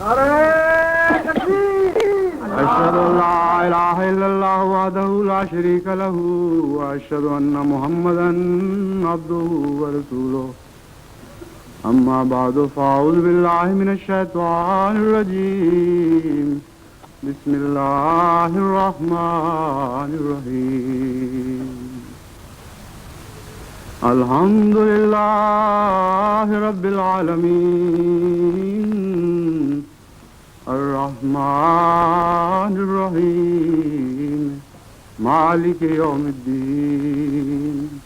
أشهد أن لا إله إلا الله وحده لا شريك له وأشهد أن محمدا عبده ورسوله أما بعد فأعوذ بالله من الشيطان الرجيم بسم الله الرحمن الرحيم الحمد لله رب العالمين الرحمن الرحيم مالك يوم الدين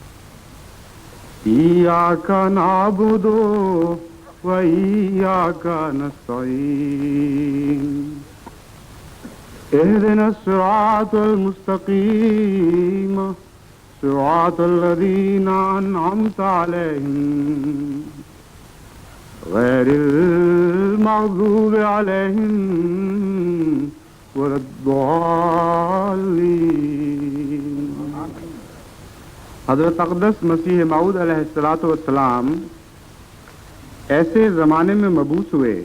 إياك نعبد وإياك نستعين اهدنا الصراط المستقيم صراط الذين أنعمت عليهم غير المغضوب عليهم ولا الضالين. حضرت اقدس مسیح موعود علیہ الصلوۃ والسلام ایسے زمانے میں مبعوث ہوئے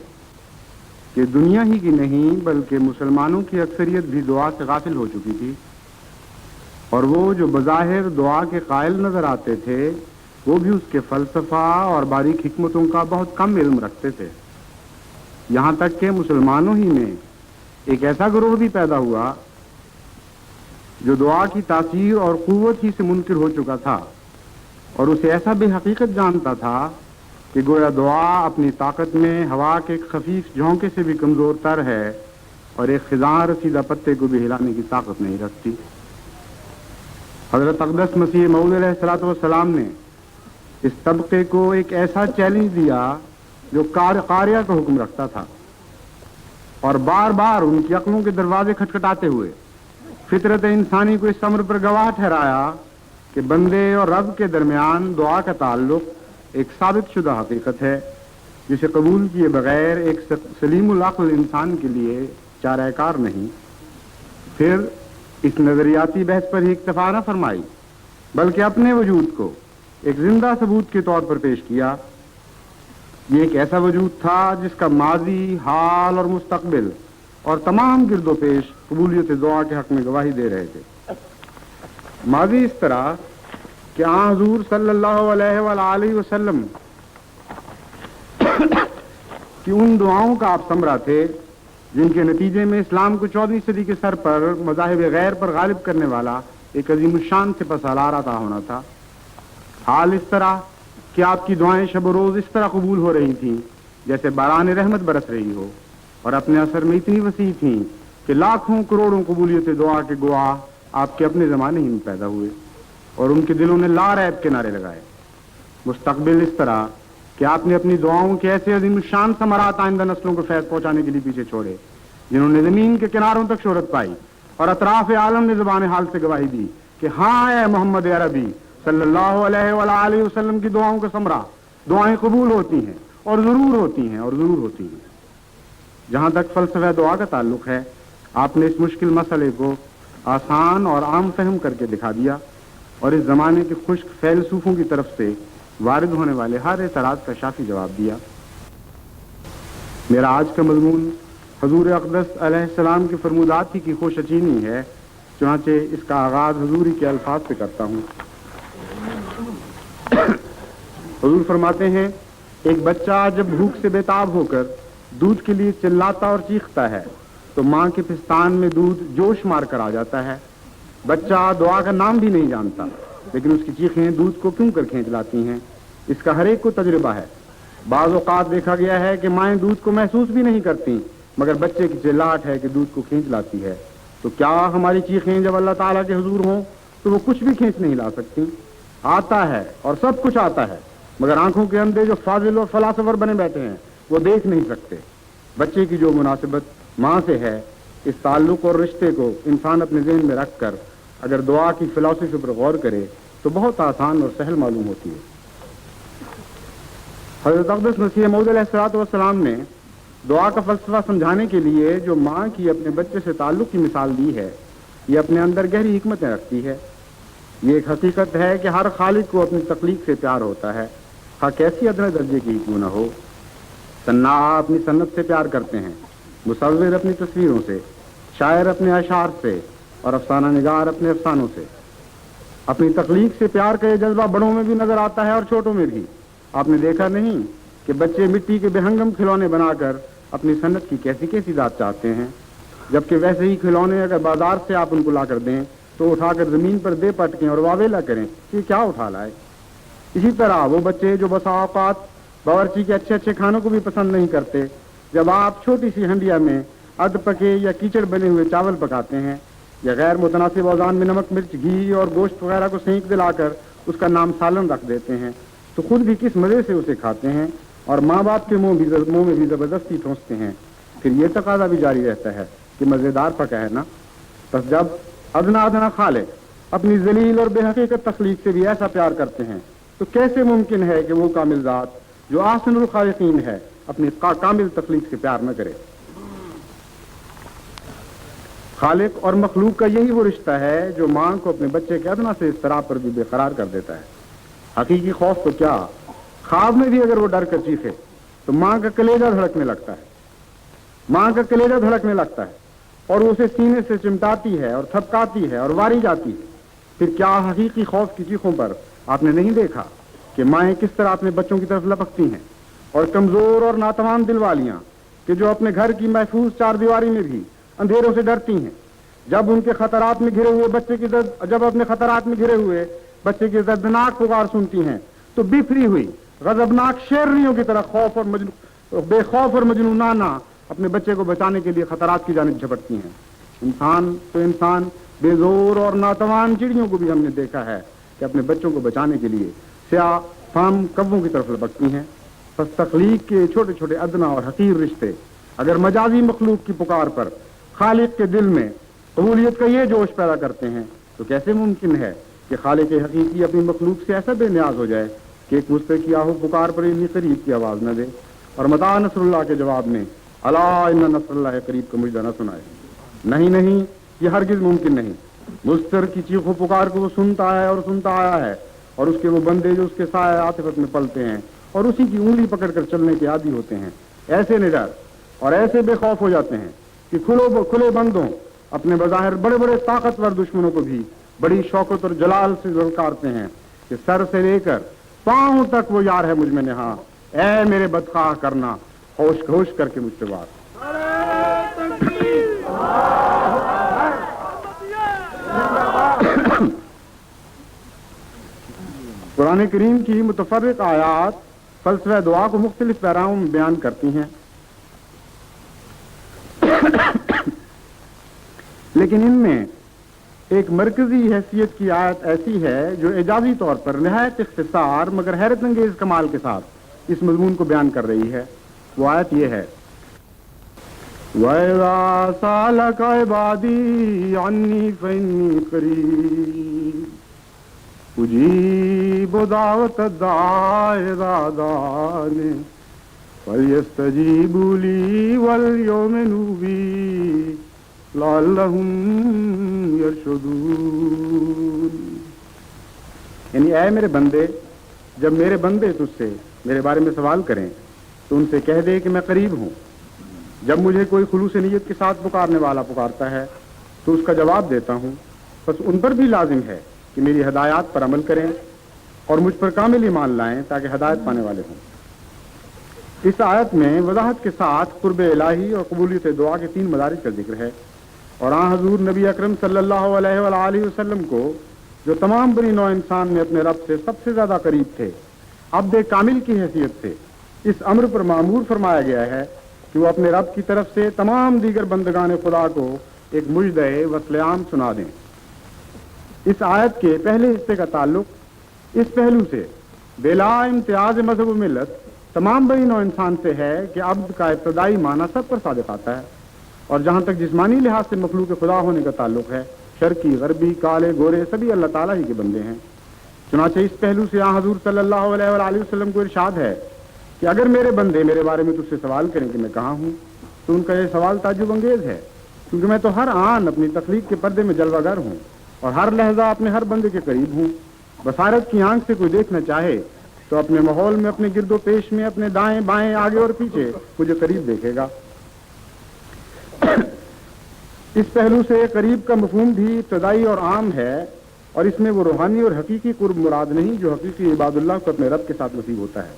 کہ دنیا ہی کی نہیں بلکہ مسلمانوں کی اکثریت بھی دعا سے غافل ہو چکی تھی، اور وہ جو بظاہر دعا کے قائل نظر آتے تھے وہ بھی اس کے فلسفہ اور باریک حکمتوں کا بہت کم علم رکھتے تھے. یہاں تک کہ مسلمانوں ہی میں ایک ایسا گروہ بھی پیدا ہوا جو دعا کی تاثیر اور قوت ہی سے منکر ہو چکا تھا، اور اسے ایسا بے حقیقت جانتا تھا کہ گویا دعا اپنی طاقت میں ہوا کے ایک خفیف جھونکے سے بھی کمزور تر ہے اور ایک خزاں رسیدہ پتے کو بھی ہلانے کی طاقت نہیں رکھتی. حضرت اقدس مسیح موعود علیہ الصلوۃ والسلام نے اس طبقے کو ایک ایسا چیلنج دیا جو قاریہ کا حکم رکھتا تھا، اور بار بار ان کی عقلوں کے دروازے کھٹکھٹاتے ہوئے فطرت انسانی کو اس امر پر گواہ ٹھہرایا کہ بندے اور رب کے درمیان دعا کا تعلق ایک ثابت شدہ حقیقت ہے جسے قبول کیے بغیر ایک سلیم العقل انسان کے لیے چارہ کار نہیں. پھر اس نظریاتی بحث پر ہی اکتفا نہ فرمائی بلکہ اپنے وجود کو ایک زندہ ثبوت کے طور پر پیش کیا. یہ ایک ایسا وجود تھا جس کا ماضی، حال اور مستقبل اور تمام گرد و پیش قبولیت دعا کے حق میں گواہی دے رہے تھے. ماضی اس طرح کہ حضور صلی اللہ علیہ وآلہ وسلم کی ان دعاؤں کا آپ ثمرہ تھے جن کے نتیجے میں اسلام کو 14ویں صدی کے سر پر مذاہب غیر پر غالب کرنے والا ایک عظیم الشان سپہ سالار عطا ہونا تھا. حال اس طرح کہ آپ کی دعائیں شب و روز اس طرح قبول ہو رہی تھیں جیسے باران رحمت برس رہی ہو، اور اپنے اثر میں اتنی وسیع تھیں کہ لاکھوں کروڑوں قبولیت دعا کے گواہ آپ کے اپنے زمانے ہی میں پیدا ہوئے اور ان کے دلوں نے لا ریب کے نعرے لگائے. مستقبل اس طرح کہ آپ نے اپنی دعاؤں کے ایسے عظیم الشان ثمرات آئندہ نسلوں کو فیض پہنچانے کے لیے پیچھے چھوڑے جنہوں نے زمین کے کناروں تک شہرت پائی، اور اطراف عالم نے زبان حال سے گواہی دی کہ ہاں اے محمد عربی صلی اللہ علیہ وآلہ وسلم کی دعاؤں کا ثمرہ، دعائیں قبول ہوتی ہیں اور ضرور ہوتی ہیں اور ضرور ہوتی ہیں. جہاں تک فلسفہ دعا کا تعلق ہے، آپ نے اس مشکل مسئلے کو آسان اور عام فہم کر کے دکھا دیا اور اس زمانے کے خشک فیلسوفوں کی طرف سے وارد ہونے والے ہر اعتراض کا شافی جواب دیا. میرا آج کا مضمون حضور اقدس علیہ السلام کے فرمودات ہی کی خوش اچینی ہے، چنانچہ اس کا آغاز حضور ہی کے الفاظ سے کرتا ہوں. حضور فرماتے ہیں، ایک بچہ جب بھوک سے بے تاب ہو کر دودھ کے لیے چلاتا اور چیختا ہے تو ماں کے پستان میں دودھ جوش مار کر آ جاتا ہے. بچہ دعا کا نام بھی نہیں جانتا لیکن اس کی چیخیں دودھ کو کیوں کر کھینچ لاتی ہیں، اس کا ہر ایک کو تجربہ ہے. بعض اوقات دیکھا گیا ہے کہ مائیں دودھ کو محسوس بھی نہیں کرتی مگر بچے کی چلاہٹ ہے کہ دودھ کو کھینچ لاتی ہے. تو کیا ہماری چیخیں جب اللہ تعالیٰ کے حضور ہوں تو وہ کچھ بھی کھینچ نہیں لا سکتی؟ آتا ہے اور سب کچھ آتا ہے مگر آنکھوں کے اندھے جو فاضل اور فلاسفر بنے بیٹھے ہیں وہ دیکھ نہیں سکتے. بچے کی جو مناسبت ماں سے ہے، اس تعلق اور رشتے کو انسان اپنے ذہن میں رکھ کر اگر دعا کی فلسفے پر غور کرے تو بہت آسان اور سہل معلوم ہوتی ہے. حضرت اقدس مسیح موعود علیہ الصلوۃ والسلام نے دعا کا فلسفہ سمجھانے کے لیے جو ماں کی اپنے بچے سے تعلق کی مثال دی ہے، یہ اپنے اندر گہری حکمتیں رکھتی ہے. یہ ایک حقیقت ہے کہ ہر خالق کو اپنی تخلیق سے پیار ہوتا ہے، خواہ کیسی ادنا درجے کی کیوں نہ ہو. صناع اپنی صنعت سے پیار کرتے ہیں، مصور اپنی تصویروں سے، شاعر اپنے اشعار سے اور افسانہ نگار اپنے افسانوں سے۔ اپنی تخلیق سے پیار کا یہ جذبہ بڑوں میں بھی نظر آتا ہے اور چھوٹوں میں بھی۔ آپ نے دیکھا نہیں کہ بچے مٹی کے بے ہنگم کھلونے بنا کر اپنی صنعت کی کیسی کیسی ذات چاہتے ہیں، جبکہ ویسے ہی کھلونے اگر بازار سے آپ ان کو لا کر دیں تو اٹھا کر زمین پر دے پٹکیں اور واویلا کریں کہ کیا اٹھا لائے۔ اسی طرح وہ بچے جو بسا اوقات باورچی کے اچھے اچھے کھانوں کو بھی پسند نہیں کرتے، جب آپ چھوٹی سی ہنڈیا میں ادھ پکے یا کیچڑ بنے ہوئے چاول پکاتے ہیں یا غیر متناسب اوزان میں نمک مرچ گھی اور گوشت وغیرہ کو سینک دلا کر اس کا نام سالن رکھ دیتے ہیں، تو خود بھی کس مزے سے اسے کھاتے ہیں اور ماں باپ کے منہ میں بھی زبردستی ٹھونستے ہیں۔ پھر یہ تقاضا بھی جاری رہتا ہے کہ مزیدار پکا ہے نا۔ بس جب ادنا خالق اپنی ذلیل اور بے حقیقت تخلیق سے بھی ایسا پیار کرتے ہیں تو کیسے ممکن ہے کہ وہ کامل ذات جو احسن الخالقین ہے اپنی کامل تخلیق سے پیار نہ کرے۔ خالق اور مخلوق کا یہی وہ رشتہ ہے جو ماں کو اپنے بچے کے ادنا سے اضطراب پر بھی بے قرار کر دیتا ہے۔ حقیقی خوف تو کیا، خواب میں بھی اگر وہ ڈر کر چیخے تو ماں کا کلیجہ دھڑکنے لگتا ہے، ماں کا کلیجہ دھڑکنے لگتا ہے اور وہ اسے سینے سے چمٹاتی ہے اور تھپکاتی ہے اور واری جاتی ہے۔ پھر کیا حقیقی خوف کی چیخوں پر آپ نے نہیں دیکھا کہ مائیں کس طرح اپنے بچوں کی طرف لپکتی ہیں، اور کمزور اور ناتوان دل والیاں کہ جو اپنے گھر کی محفوظ چار دیواری میں بھی اندھیروں سے ڈرتی ہیں، جب ان کے خطرات میں گھرے ہوئے بچے کی دردناک پکار سنتی ہیں تو بفری ہوئی غضبناک شیرنیوں کی طرح بے خوف اور مجنونانہ اپنے بچے کو بچانے کے لیے خطرات کی جانب جھپٹتی ہیں۔ انسان بے زور اور ناتوان چڑیوں کو بھی ہم نے دیکھا ہے کہ اپنے بچوں کو بچانے کے لیے سیاہ فام کبوں کی طرف لپکتی ہیں۔ پس تخلیق کے چھوٹے چھوٹے ادنا اور حقیر رشتے اگر مجازی مخلوق کی پکار پر خالق کے دل میں قبولیت کا یہ جوش پیدا کرتے ہیں تو کیسے ممکن ہے کہ خالق حقیقی اپنی مخلوق سے ایسا بے نیاز ہو جائے کہ ایک مستقیہ پکار پر اتنی قریب کی آواز نہ دے اور متى نصر اللہ کے جواب میں الا ان نصر اللہ قریب کا مجدہ نہ سنائے؟ نہیں، یہ ہرگز ممکن نہیں۔ مضطر کی چیخ و پکار کو وہ سنتا ہے اور سنتا آیا ہے، اور اس کے وہ بندے جو اس کے سائے عاطفت میں پلتے ہیں اور اسی کی انگلی پکڑ کر چلنے کے عادی ہوتے ہیں، ایسے نڈر اور ایسے بے خوف ہو جاتے ہیں کہ کھلے بندوں اپنے بظاہر بڑے بڑے طاقتور دشمنوں کو بھی بڑی شوکت اور جلال سے للکارتے ہیں کہ سر سے لے کر پاؤں تک وہ یار ہے مجھ میں نہاں، اے میرے بدخواہ کرنا ہوش کر کے مجھ سے بات۔ قرآن کریم کی متفرق آیات فلسفہ دعا کو مختلف پیراؤں میں بیان کرتی ہیں، لیکن ان میں ایک مرکزی حیثیت کی آیت ایسی ہے جو اعجازی طور پر نہایت اختصار مگر حیرت انگیز کمال کے ساتھ اس مضمون کو بیان کر رہی ہے۔ وہ آیت یہ ہے، وَإِذَا سَأَلَكَ عِبَادِي عَنِّي فَإِنِّي قَرِيبٌ أُجِيبُ دَعْوَةَ الدَّاعِ إِذَا دَعَانِ فَلْيَسْتَجِيبُوا لِي وَلْيُؤْمِنُوا بِي لَعَلَّهُمْ يَرْشُدُونَ۔ یعنی اے میرے بندے، جب میرے بندے تجھ سے میرے بارے میں سوال کریں تو ان سے کہہ دے کہ میں قریب ہوں۔ جب مجھے کوئی خلوص نیت کے ساتھ پکارنے والا پکارتا ہے تو اس کا جواب دیتا ہوں، بس ان پر بھی لازم ہے کہ میری ہدایات پر عمل کریں اور مجھ پر کامل ایمان لائیں تاکہ ہدایت پانے والے ہوں۔ اس آیت میں وضاحت کے ساتھ قرب الہی اور قبولیت دعا کے 3 مدارج کا ذکر ہے، اور حضور نبی اکرم صلی اللہ علیہ وآلہ وسلم کو جو تمام بنی نوع انسان میں اپنے رب سے سب سے زیادہ قریب تھے، عبد کامل کی حیثیت سے اس امر پر معمور فرمایا گیا ہے کہ وہ اپنے رب کی طرف سے تمام دیگر بندگان خدا کو ایک مجدہ وصل عام سنا دیں۔ اس آیت کے پہلے حصے کا تعلق اس پہلو سے بلا امتیاز مذہب و ملت تمام بنی نوع انسان سے ہے کہ عبد کا ابتدائی معنی سب پر صادق آتا ہے، اور جہاں تک جسمانی لحاظ سے مخلوق خدا ہونے کا تعلق ہے، شرقی غربی کالے گورے سبھی اللہ تعالیٰ ہی کے بندے ہیں۔ چنانچہ اس پہلو سے حضور صلی اللہ علیہ وآلہ وسلم کو ارشاد ہے کہ اگر میرے بندے میرے بارے میں تجھ سے سوال کریں کہ میں کہاں ہوں، تو ان کا یہ سوال تعجب انگیز ہے، کیونکہ میں تو ہر آن اپنی تخلیق کے پردے میں جلوہ گر ہوں اور ہر لحظہ اپنے ہر بندے کے قریب ہوں۔ بصارت کی آنکھ سے کوئی دیکھنا چاہے تو اپنے ماحول میں، اپنے گرد و پیش میں، اپنے دائیں بائیں، آگے اور پیچھے مجھے قریب دیکھے گا۔ اس پہلو سے قریب کا مفہوم بھی ابتدائی اور عام ہے، اور اس میں وہ روحانی اور حقیقی قرب مراد نہیں جو حقیقی عباد اللہ کو اپنے رب کے ساتھ نصیب ہوتا ہے۔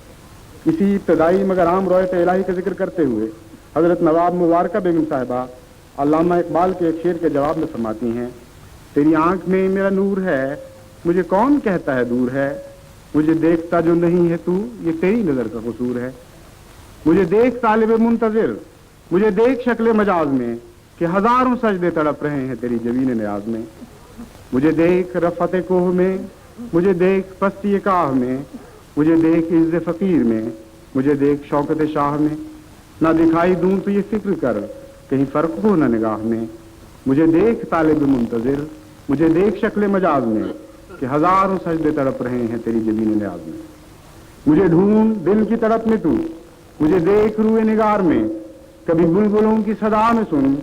اسی ابتدائی مگر عام روایت الہی کا ذکر کرتے ہوئے حضرت نواب مبارکہ بیگم صاحبہ علامہ اقبال کے ایک شعر کے جواب میں فرماتی ہیں: تیری آنکھ میں میرا نور ہے، مجھے کون کہتا ہے دور ہے، مجھے دیکھتا جو نہیں ہے تو، یہ تیری نظر کا قصور ہے۔ مجھے دیکھ طالب منتظر، مجھے دیکھ شکل مجاز میں کہ ہزاروں سجدے تڑپ رہے ہیں تیری جبین نیاز میں۔ مجھے دیکھ رفعت کوہ میں، مجھے دیکھ پستی کاہ میں، مجھے دیکھ عز فقیر میں، مجھے دیکھ شوکت شاہ میں۔ نہ دکھائی دوں تو یہ فکر کر کہیں فرق ہو نہ نگاہ میں۔ مجھے دیکھ طالب منتظر، مجھے دیکھ شکل مجاز میں کہ ہزاروں سجدے تڑپ رہے ہیں تیری جبین نیاز میں۔ مجھے ڈھونڈ دل کی تڑپ میں تو، مجھے دیکھ روئے نگار میں، کبھی بلبلوں کی صدا میں سن،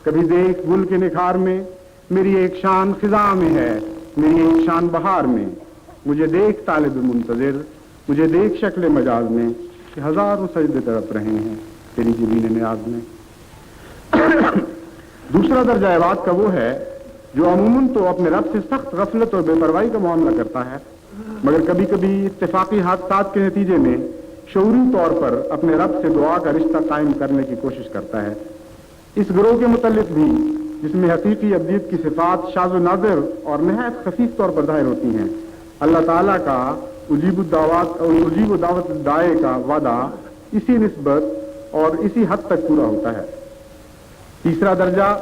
کبھی دیکھ گل کے نکھار میں۔ میری ایک شان خزاں میں ہے، میری ایک شان بہار میں۔ مجھے دیکھ طالب منتظر، مجھے دیکھ شکل مجاز میں کہ ہزاروں سجدے تڑپ رہے ہیں تیری جبین نیاز میں۔ دوسرا درجہ عبادت کا وہ ہے جو عموماً تو اپنے رب سے سخت غفلت اور بے پرواہی کا معاملہ کرتا ہے، مگر کبھی کبھی اتفاقی حادثات کے نتیجے میں شعوری طور پر اپنے رب سے دعا کا رشتہ قائم کرنے کی کوشش کرتا ہے۔ اس گروہ کے متعلق بھی، جس میں حقیقی ابدیت کی صفات شاذ و نادر اور نہایت خفیف طور پر ظاہر ہوتی ہیں، اللہ تعالیٰ کا اجیب دعوت دائے کا وعدہ اسی نسبت اور اسی حد تک پورا ہوتا ہے۔ تیسرا درجہ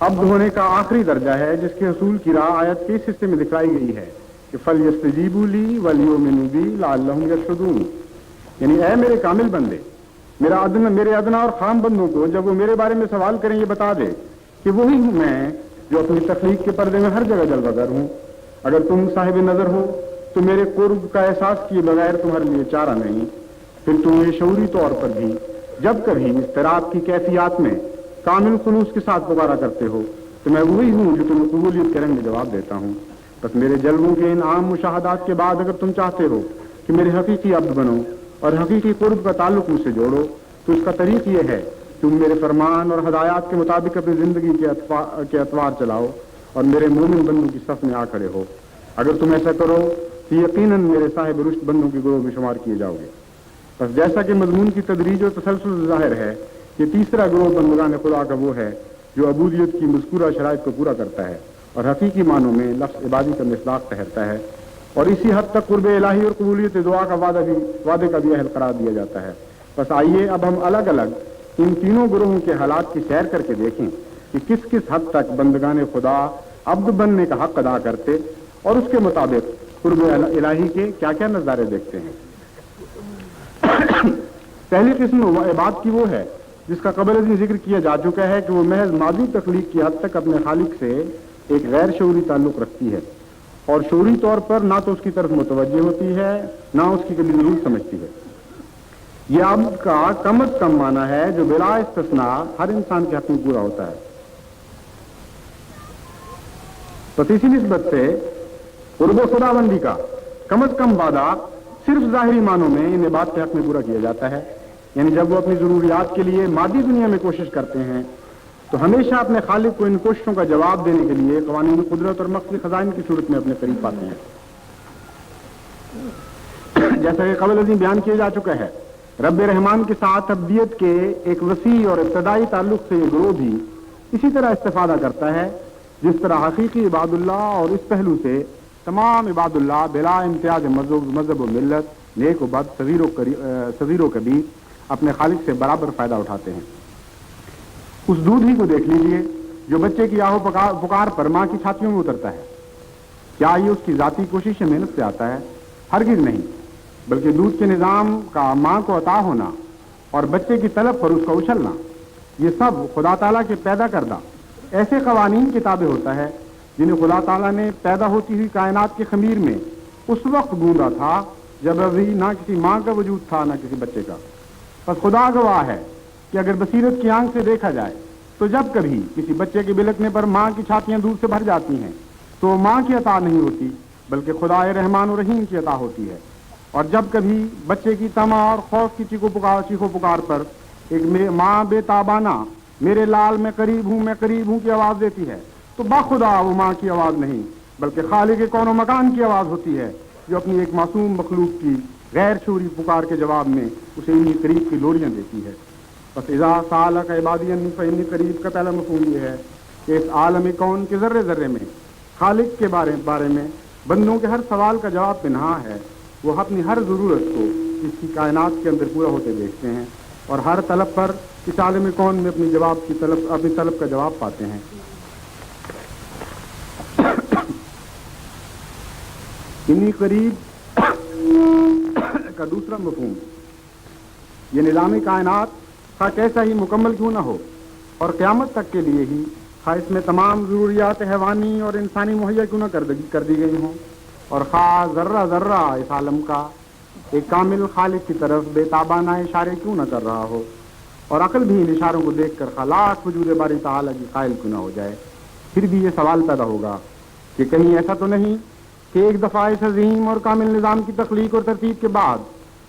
عبد ہونے کا آخری درجہ ہے، جس کے حصول کی راہ آیت کے اس حصے میں دکھائی گئی ہے کہ فَلْيَسْتَجِيبُوا لِي وَلْيُؤْمِنُوا بِي لَعَلَّهُمْ يَرْشُدُونَ، یعنی اے میرے کامل بندے، میرے ادنا اور خام بندوں کو جب وہ میرے بارے میں سوال کریں یہ بتا دے کہ وہی ہوں میں جو اپنی تخلیق کے پردے میں ہر جگہ جلوہ گر ہوں۔ اگر تم صاحب نظر ہو تو میرے قرب کا احساس کیے بغیر تمہارے لیے چارہ نہیں۔ پھر تم یہ شعوری طور پر بھی جب کبھی اضطراب کی کیفیات میں کامل خلوص کے ساتھ پکارا کرتے ہو تو میں وہی ہوں جو تمہیں قبولیت کے رنگ میں جواب دیتا ہوں۔ بس میرے جلووں کے ان عام مشاہدات کے بعد اگر تم چاہتے ہو کہ میرے حقیقی عبد بنو اور حقیقی قرب کا تعلق مجھ سے جوڑو تو اس کا طریق یہ ہے تم میرے فرمان اور ہدایات کے مطابق اپنی زندگی کے اطوار چلاؤ اور میرے مومن بندوں کی صف میں آ کھڑے ہو۔ اگر تم ایسا کرو تو یقیناً میرے صاحب رشد بندوں کے گروہ میں شمار کیے جاؤ گے۔ بس جیسا کہ مضمون کی تدریج و تسلسل ظاہر ہے کہ تیسرا گروہ بندگان خدا کا وہ ہے جو عبودیت کی مذکورہ شرائط کو پورا کرتا ہے اور حقیقی معنوں میں لفظ عبادی کا مصداق ٹھہرتا ہے، اور اسی حد تک قرب الہی اور قبولیت دعا کا وعدے کا بھی اہل قرار دیا جاتا ہے۔ بس آئیے اب ہم الگ الگ ان تینوں گروہوں کے حالات کی سیر کر کے دیکھیں کہ کس کس حد تک بندگان خدا عبد بننے کا حق ادا کرتے اور اس کے مطابق قرب الہی کے کیا کیا نظارے دیکھتے ہیں۔ پہلی قسم عبادت کی وہ ہے جس کا قبل ازیں ذکر کیا جا چکا ہے کہ وہ محض ماضی تخلیق کی حد تک اپنے خالق سے ایک غیر شعوری تعلق رکھتی ہے اور شعوری طور پر نہ تو اس کی طرف متوجہ ہوتی ہے نہ اس کی کبھی ضرورت سمجھتی ہے۔ یہ عبد کا کم از کم معنی ہے جو بلا استثناء ہر انسان کے حق میں پورا ہوتا ہے۔ تو اسی نسبت سے قرب و خدا بندی کا کم از کم وعدہ صرف ظاہری معنوں میں ان عبادت کے حق میں پورا کیا جاتا ہے، یعنی جب وہ اپنی ضروریات کے لیے مادی دنیا میں کوشش کرتے ہیں تو ہمیشہ اپنے خالق کو ان کوششوں کا جواب دینے کے لیے قوانین قدرت اور مخفی خزائن کی صورت میں اپنے قریب پاتے ہیں۔ جیسا کہ قبل ازیں بیان کیا جا چکا ہے، رب رحمان کے ساتھ ابدیت کے ایک وسیع اور ابتدائی تعلق سے یہ گروہ بھی اسی طرح استفادہ کرتا ہے جس طرح حقیقی عباد اللہ اور اس پہلو سے تمام عباد اللہ بلا امتیاز مذہب و ملت، نیک و بد، صغیر و کبیر اپنے خالق سے برابر فائدہ اٹھاتے ہیں۔ اس دودھ ہی کو دیکھ لیجئے جو بچے کی آہو پکار پر ماں کی چھاتیوں میں اترتا ہے، کیا یہ اس کی ذاتی کوشش یا محنت سے آتا ہے؟ ہرگز نہیں، بلکہ دودھ کے نظام کا ماں کو عطا ہونا اور بچے کی طلب پر اس کا اچھلنا، یہ سب خدا تعالیٰ کے پیدا کردہ ایسے قوانین کی تابع ہوتا ہے جنہیں خدا تعالیٰ نے پیدا ہوتی ہوئی کائنات کے خمیر میں اس وقت گوندا تھا جب ابھی نہ کسی ماں کا وجود تھا نہ کسی بچے کا۔ بس خدا گواہ ہے کہ اگر بصیرت کی آنکھ سے دیکھا جائے تو جب کبھی کسی بچے کے بلکنے پر ماں کی چھاتیاں دودھ سے بھر جاتی ہیں تو ماں کی عطا نہیں ہوتی بلکہ خدا رحمان و رحیم کی عطا ہوتی ہے۔ اور جب کبھی بچے کی تما اور خوف کی چیخو پکار پر ایک ماں بے تابانہ میرے لال میں قریب ہوں کی آواز دیتی ہے تو باخدا وہ ماں کی آواز نہیں بلکہ خالق کون و مکان کی آواز ہوتی ہے جو اپنی ایک معصوم مخلوق کی غیر شعوری پکار کے جواب میں اسے انہی قریب کی لوریاں دیتی ہے۔ بس اذا سالک عبادی انی فانی قریب کا پہلا مفہوم یہ ہے کہ اس عالم کون کے ذرے ذرے میں خالق کے بارے میں بندوں کے ہر سوال کا جواب پنہاں ہے۔ وہ اپنی ہر ضرورت کو اس کی کائنات کے اندر پورا ہوتے دیکھتے ہیں اور ہر طلب پر اس عالم کون میں اپنی طلب کا جواب پاتے ہیں۔ انہی قریب کا دوسرا مفہوم یہ نظام کائنات خواہ کیسا ہی مکمل کیوں نہ ہو اور قیامت تک کے لیے ہی خواہ اس میں تمام ضروریات حیوانی اور انسانی مہیا کیوں نہ کر دی گئی ہوں اور خواہ ذرہ ذرہ اس عالم کا ایک کامل خالق کی طرف بے تابانہ اشارے کیوں نہ کر رہا ہو اور عقل بھی ان اشاروں کو دیکھ کر خلاق وجود باری تعالیٰ کی قائل کیوں نہ ہو جائے، پھر بھی یہ سوال پیدا ہوگا کہ کہیں ایسا تو نہیں کہ ایک دفعہ اس عظیم اور کامل نظام کی تخلیق اور ترتیب کے بعد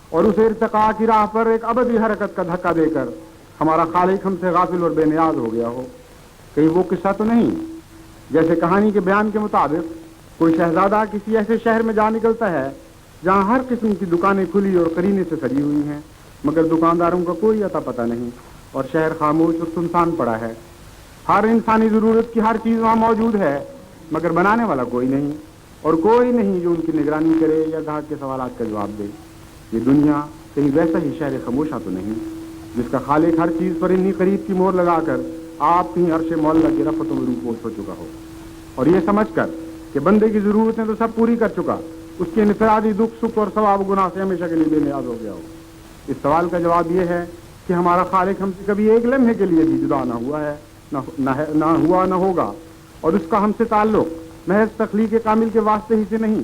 اور اسے ارتقاء کی راہ پر ایک ابدی حرکت کا دھکا دے کر ہمارا خالق ہم سے غافل اور بے نیاز ہو گیا ہو؟ کہیں وہ قصہ تو نہیں جیسے کہانی کے بیان کے مطابق کوئی شہزادہ کسی ایسے شہر میں جا نکلتا ہے جہاں ہر قسم کی دکانیں کھلی اور قرینے سے سجی ہوئی ہیں مگر دکانداروں کا کوئی اتا پتہ نہیں اور شہر خاموش اور سنسان پڑا ہے۔ ہر انسانی ضرورت کی ہر چیز وہاں موجود ہے مگر بنانے والا کوئی نہیں اور کوئی نہیں جو ان کی نگرانی کرے یا گاہک کے سوالات کا جواب دے۔ یہ دنیا کہیں ویسا ہی شہر خاموشہ تو نہیں جس کا خالق ہر چیز پر انہی قریب کی مہر لگا کر آپ کہیں عرش مولا کی رفعت و روح ہو چکا ہو اور یہ سمجھ کر کہ بندے کی ضرورتیں تو سب پوری کر چکا اس کے انفرادی دکھ سکھ اور ثواب و گناہ سے ہمیشہ کے لیے بے نیاز ہو گیا ہو۔ اس سوال کا جواب یہ ہے کہ ہمارا خالق ہم سے کبھی ایک لمحے کے لیے بھی جدا نہ ہوا ہے نہ ہوگا اور اس کا ہم سے تعلق محض تخلیق کامل کے واسطے ہی سے نہیں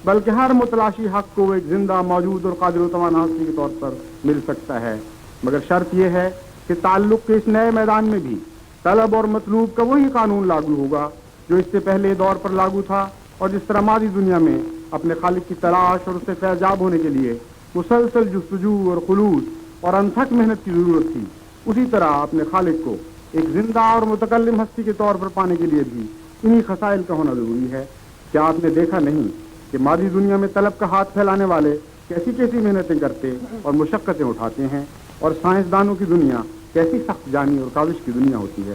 بلکہ ہر متلاشی حق کو ایک زندہ موجود اور قادر و توانا ہستی کے طور پر مل سکتا ہے، مگر شرط یہ ہے کہ تعلق کے اس نئے میدان میں بھی طلب اور مطلوب کا وہی قانون لاگو ہوگا جو اس سے پہلے دور پر لاگو تھا اور جس طرح ماضی دنیا میں اپنے خالق کی تلاش اور اس سے فیضاب ہونے کے لیے مسلسل جستجو اور خلوص اور انتھک محنت کی ضرورت تھی، اسی طرح اپنے خالق کو ایک زندہ اور متکلم ہستی کے طور پر پانے کے لیے بھی انہی خصائل کا ہونا ضروری ہے۔ کیا آپ نے دیکھا نہیں کہ ماضی دنیا میں طلب کا ہاتھ پھیلانے والے کیسی کیسی محنتیں کرتے اور مشقتیں اٹھاتے ہیں اور سائنسدانوں کی دنیا کیسی سخت جانی اور کاوش کی دنیا ہوتی ہے۔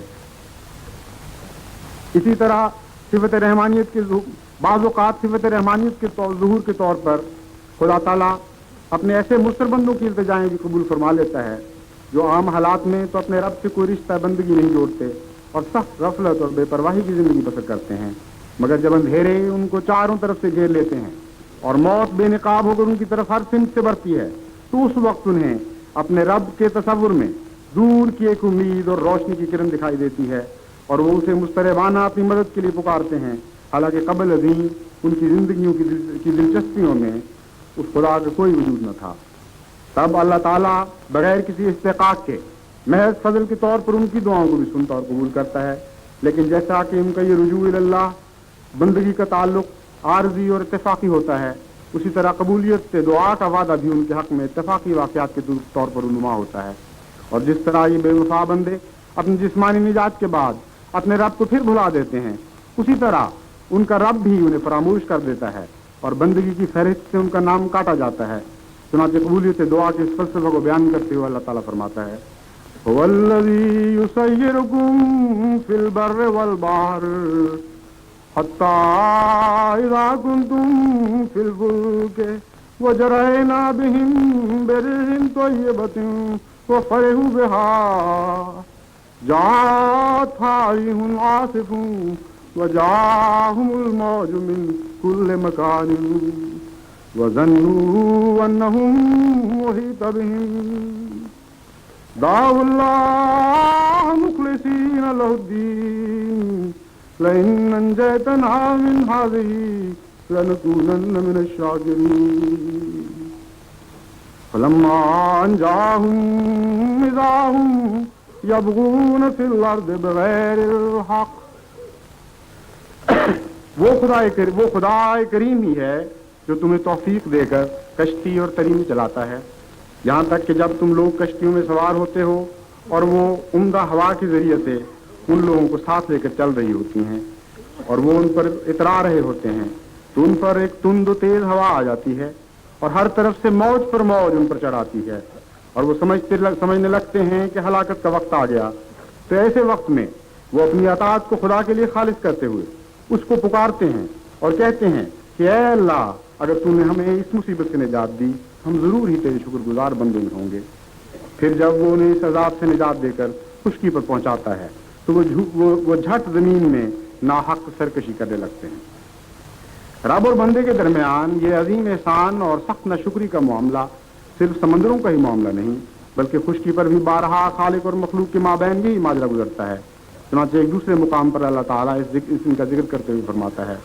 اسی طرح صفت رحمانیت کے بعض اوقات صفت رحمانیت کے ظہور کے طور پر خدا تعالیٰ اپنے ایسے مضطر بندوں کی التجائیں بھی قبول فرما لیتا ہے جو عام حالات میں تو اپنے رب سے کوئی رشتہ بندگی نہیں جوڑتے اور سخت غفلت اور بے پرواہی کی زندگی بسر کرتے ہیں، مگر جب اندھیرے ان کو چاروں طرف سے گھیر لیتے ہیں اور موت بے نقاب ہو کر ان کی طرف ہر سمت سے بڑھتی ہے تو اس وقت انہیں اپنے رب کے تصور میں دور کی ایک امید اور روشنی کی کرن دکھائی دیتی ہے اور وہ اسے مستربانہ اپنی مدد کے لیے پکارتے ہیں، حالانکہ قبل ازیں ان کی زندگیوں کی دلچسپیوں میں اس خدا کا کوئی وجود نہ تھا۔ تب اللہ تعالیٰ بغیر کسی استحقاق کے محض فضل کے طور پر ان کی دعاؤں کو بھی سنتا اور قبول کرتا ہے، لیکن جیسا کہ ان کا یہ رجوع اللہ بندگی کا تعلق عارضی اور اتفاقی ہوتا ہے، اسی طرح قبولیت سے دعا کا وعدہ بھی ان کے حق میں اتفاقی واقعات کے طور پر رونما ہوتا ہے، اور جس طرح یہ بے وفا بندے اپنی جسمانی نجات کے بعد اپنے رب کو پھر بھلا دیتے ہیں، اسی طرح ان کا رب بھی انہیں فراموش کر دیتا ہے اور بندگی کی فہرست سے ان کا نام کاٹا جاتا ہے۔ چنانچہ قبولیت دعا کے اس فلسفے کو بیان کرتے ہوئے اللہ تعالیٰ فرماتا ہے هو الذي يسيركم في البر والبحر حتى إذا كنتم في الفلك وجرينا بهم بريح طيبة وفرحوا بها جاءتها ريح عاصف وجاءهم الموج من كل مكان وظنوا أنهم محيط بهم دعوا الله مخلصين له الدين لئن أنجيتنا من هذه لنكونن من الشاكرين فلما أنجاهم إذا هم يبغون في الأرض بغير الحق۔ وہ خدا کریم ہی ہے جو تمہیں توفیق دے کر کشتی اور تری میں چلاتا ہے، یہاں تک کہ جب تم لوگ کشتیوں میں سوار ہوتے ہو اور وہ عمدہ ہوا کے ذریعے سے ان لوگوں کو ساتھ لے کر چل رہی ہوتی ہیں اور وہ ان پر اترا رہے ہوتے ہیں، تو ان پر ایک تند و تیز ہوا آ جاتی ہے اور ہر طرف سے موج پر موج ان پر چڑھاتی ہے اور وہ سمجھنے لگتے ہیں کہ ہلاکت کا وقت آ گیا۔ تو ایسے وقت میں وہ اپنی اطاعت کو خدا کے لیے خالص کرتے ہوئے اس کو پکارتے ہیں اور کہتے ہیں کہ اے اللہ، اگر تو نے ہمیں اس مصیبت سے نجات دی، ہم ضرور ہی تیرے شکر گزار بندے ہوں گے۔ پھر جب وہ انہیں اس عذاب سے نجات دے کر خشکی پر پہنچاتا ہے تو وہ جھٹ زمین میں ناحق سرکشی کرنے لگتے ہیں۔ رب اور بندے کے درمیان یہ عظیم احسان اور سخت ناشکری کا معاملہ صرف سمندروں کا ہی معاملہ نہیں، بلکہ خشکی پر بھی بارہا خالق اور مخلوق کے مابین یہی ماجرا گزرتا ہے۔ چنانچہ ایک دوسرے مقام پر اللہ تعالیٰ اس کا ذکر کرتے ہوئے فرماتا ہے،